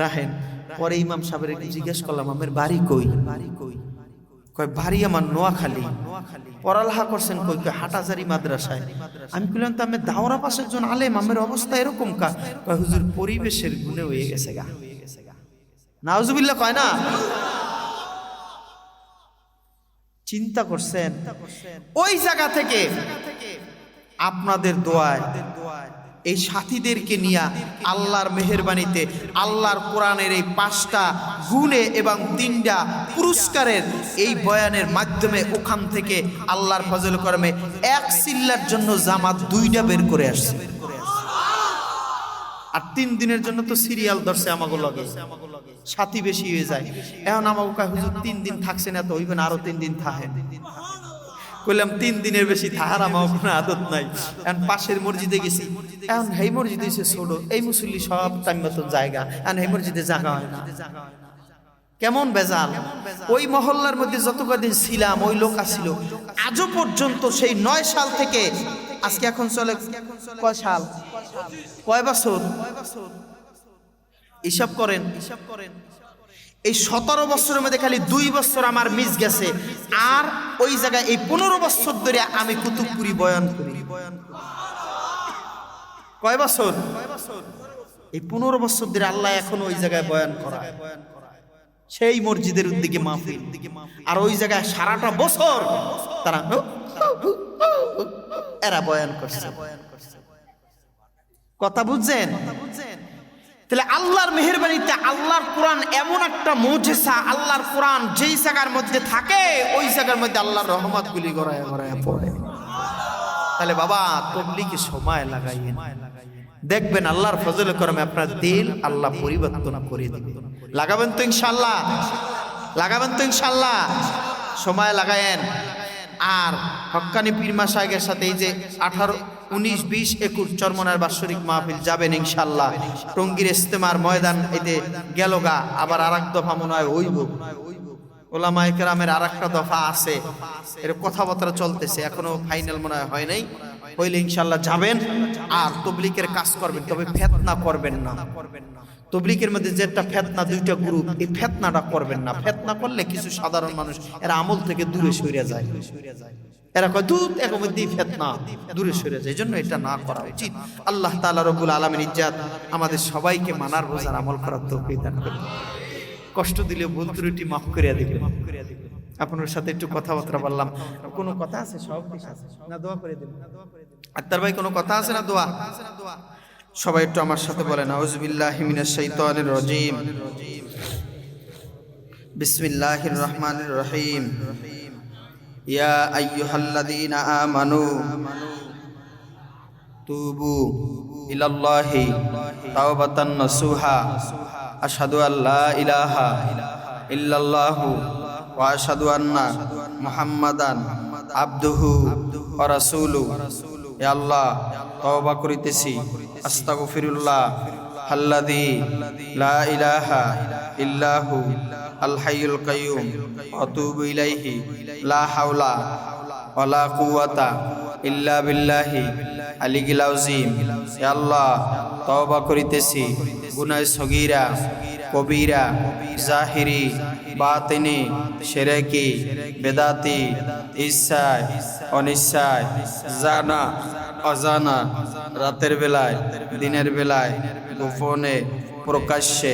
রাহেন। পরে ইমাম সাহেবের জিজ্ঞেস করলাম আমার বাড়ি কই? কয় বাড়ি আমার নোয়াখালী। পড়ালেখা করছেন কই? হাটাজারি মাদ্রাসায়। আমি কইলাম তো আমি দাওরা পাশে একজন আলেম, আমার অবস্থা এরকম কা? কয় হুজুর পরিবেশের গুণে হয়ে গেছে গা। নাউজুবিল্লাহ কয় না? চিন্তা করছেন ওই জায়গা থেকে আপনাদের দোয়ায় এই সাথীদেরকে নিয়ে আল্লাহর মেহেরবানিতে আল্লাহর কোরআনের এই 5টা গুণে এবং 3টা পুরস্কারের এই বয়ানের মাধ্যমে ওখান থেকে আল্লাহর ফজল করমে 1 চিল্লার জন্য জামাত 2টা বের করে আসছে। আর 3 দিনের জন্য তো সিরিয়াল ধরছে আমাগো লগে, সাথী বেশি হয়ে যায়। এখন আমাকে কয় হুজুর 3 দিন থাকছেন এত হইবেন, আরো 3 দিন থাকেন। কইলাম 3 দিনের বেশি থাকার আমার কোনো আদত নাই। এখন পাশের মসজিদে গেছি, এখন এই মসজিদে এসে ছোট, এই মুসল্লি সব টাইম মতন জায়গা, এখন এই মসজিদে জায়গা হয় না। কেমন বেজাল। ওই মহল্লার মধ্যে যত কদিন ছিলাম ওই লোক আসছিল আজও পর্যন্ত, সেই 9 সাল থেকে আজকে এখন চলে কয় সাল, কয় বছর হিসাব করেন। এই 17 বছরের মধ্যে খালি 2 বছর আমার মিস গেছে। আর ওই জায়গায় এই 15 বছর ধরে আমি কুতুবপুরি বয়ান করি। কয় বছর? এই 15 বছর ধরে আল্লাহ এখন ওই জায়গায় বয়ান করা, সেই মসজিদের উদ্দিকে মাহফিল। আর ওই জায়গায় সারাটা বছর তারা এরা বয়ান করছে। কথা বুঝছেন? তাহলে আল্লাহর মেহেরবানিতে আল্লাহর কোরআন এমন একটা মুজিজা, আল্লাহর কোরআন যেই জায়গার মধ্যে থাকে ওই জায়গার মধ্যে আল্লাহর রহমতগুলি গড়ায় গড়ায় পড়ে। তাহলে বাবা তাবলীগে সময় লাগাইয়েন, দেখবেন আল্লাহর ফজলে করমে আপনার দিল আল্লাহ পরিবর্তন করে দিবেন। লাগাবেন তো ইনশাআল্লাহ? লাগাবেন তো ইনশাআল্লাহ? সময় লাগায়েন। আর হক্কানি পীর মাশায়েখের সাথে এই যে 18, 19, 20, 21 চরমনার বাৎসরিক মাহফিল যাবেন ইনশাআল্লাহ। টঙ্গীর ইস্তেমার ময়দান এতে গেল গা, আবার আরেক দফা মনে হয় হইব। ওলামায়ে কেরামের আরেকটা দফা আছে, এর কথাবার্তা চলতেছে, এখনো ফাইনাল মনে হয় নাই, হইলে ইনশাআল্লাহ যাবেন আর তবলিগের কাজ করবেন, তবে ফিতনা করবেন না। তবলিগের মধ্যে যেটা ফিতনা, দুইটা গ্রুপ, এই ফিতনাটা করবেন না। ফিতনা করলে কিছু সাধারণ মানুষ এরা আমল থেকে দূরে সরে যায়, এরা কয় দুধ এক মধ্যেই ফিতনা, দূরে সরে যায়। এই জন্য এটা না করা উচিত। আল্লাহ তাআলা রব্বুল আলামিন ইজ্জাত আমাদের সবাইকে মানার বোঝার আমল করার তৌফিক দান করুন। কষ্ট দিলে ভুল ত্রুটি মাফ করিয়া দিবেন। আপনার সাথে একটু কথাবার্তা বললাম, কোনো কথা আছে? সব ঠিক আছে না? দোয়া করে দিন। আক্তার ভাই কোনো কথা আছে না? দোয়া সবাই একটু আমার সাথে বলেন, আউযুবিল্লাহি মিনাশ শাইতানির রাজীম, বিসমিল্লাহির রহমানির রহিম। ইয়া আইয়ুহাল্লাযীনা আমানু তুবু ইলাল্লাহি তাওবাতান নাসুহা আশহাদু আল্লা ইলাহা ইল্লাল্লাহু ওয়া আশহাদু আন্না মুহাম্মাদান আবদুহু ওয়া রাসূলুহু। হে আল্লাহ, তওবা করিতেছি, আস্তাগফিরুল্লাহ আল্লাযী লা ইলাহা ইল্লাহু আল হাইয়ুল কাইয়্যুম ওয়া আতুবু ইলাইহি লা হাওলা ওয়ালা কুওয়াতা ইল্লা বিল্লাহি আলিয়্যিল আযীম। হে আল্লাহ, তওবা করিতেছি, গুনাহ সগীরা কবিরা, জাহিরি বাতিনি, শিরকি বেদাতি, ইচ্ছায় অনিচ্ছায়, জানা অজানা, রাতের বেলায় দিনের বেলায়, গোপনে প্রকাশ্যে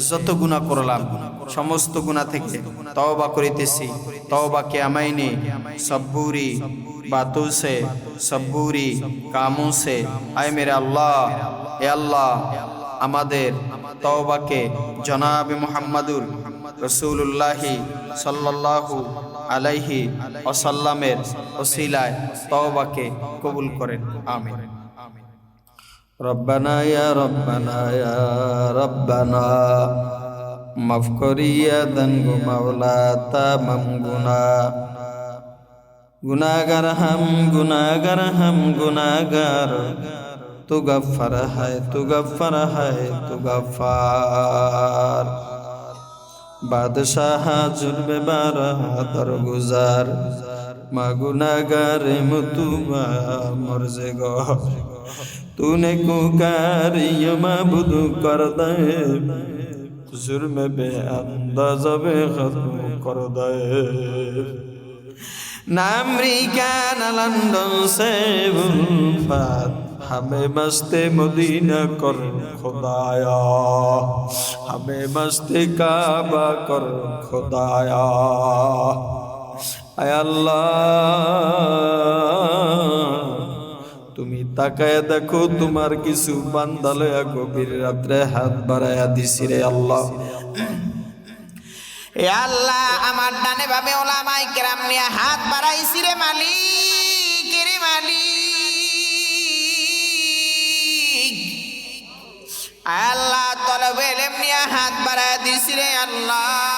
যত গুনাহ করলাম সমস্ত গুনাহ থেকে তওবা করিতেছি। তওবা কে আমাইনি সব্বুরি बातों से, सब्बूरी कामों से। आए मेरे अल्लाह, ए अल्लाह, আমাদের তওবাকে জনাবে মুহাম্মাদুর রাসূলুল্লাহি সাল্লাল্লাহু আলাইহি ওয়াসাল্লামের ওসিলায় তওবাকে কবুল করেন, আমিন। রব্বানা ইয়া রব্বানা ইয়া রব্বানা মাফ করিয়া দেন গো মাওলা তামাম গুনাহ। गुनाहगार हम गुनाहगार, तू गफ्फार है तू गफ्फार। बादशाह जुल्म बारह गुजार, मा गुनाहगार मुतुबा मर्जे गो। तूने कुकारी माबूद कर दे, जुल्म बे अंदाज़ा बे खत्म कर दे। ना अमेरिका ना लंदन से उल्फत, हमें मस्ते मदीना कर खुदाया, हमें मस्ते काबा कर खुदाया। आय अल्लाह, তুমি তাকায় দেখো তোমার কিছু বান্দা লয়া গভীর রাত্রে হাত বাড়ায়া দিছি রে আল্লাহ। এ আল্লাহ, আমার ডানে বামে ওলামায়ে কেরাম নিয়ে হাত বাড়াইছি রে মালিক, রে মালিক। আল্লাহ, তলবে ইলম নিয়ে হাত বাড়ায় দিছি রে আল্লাহ।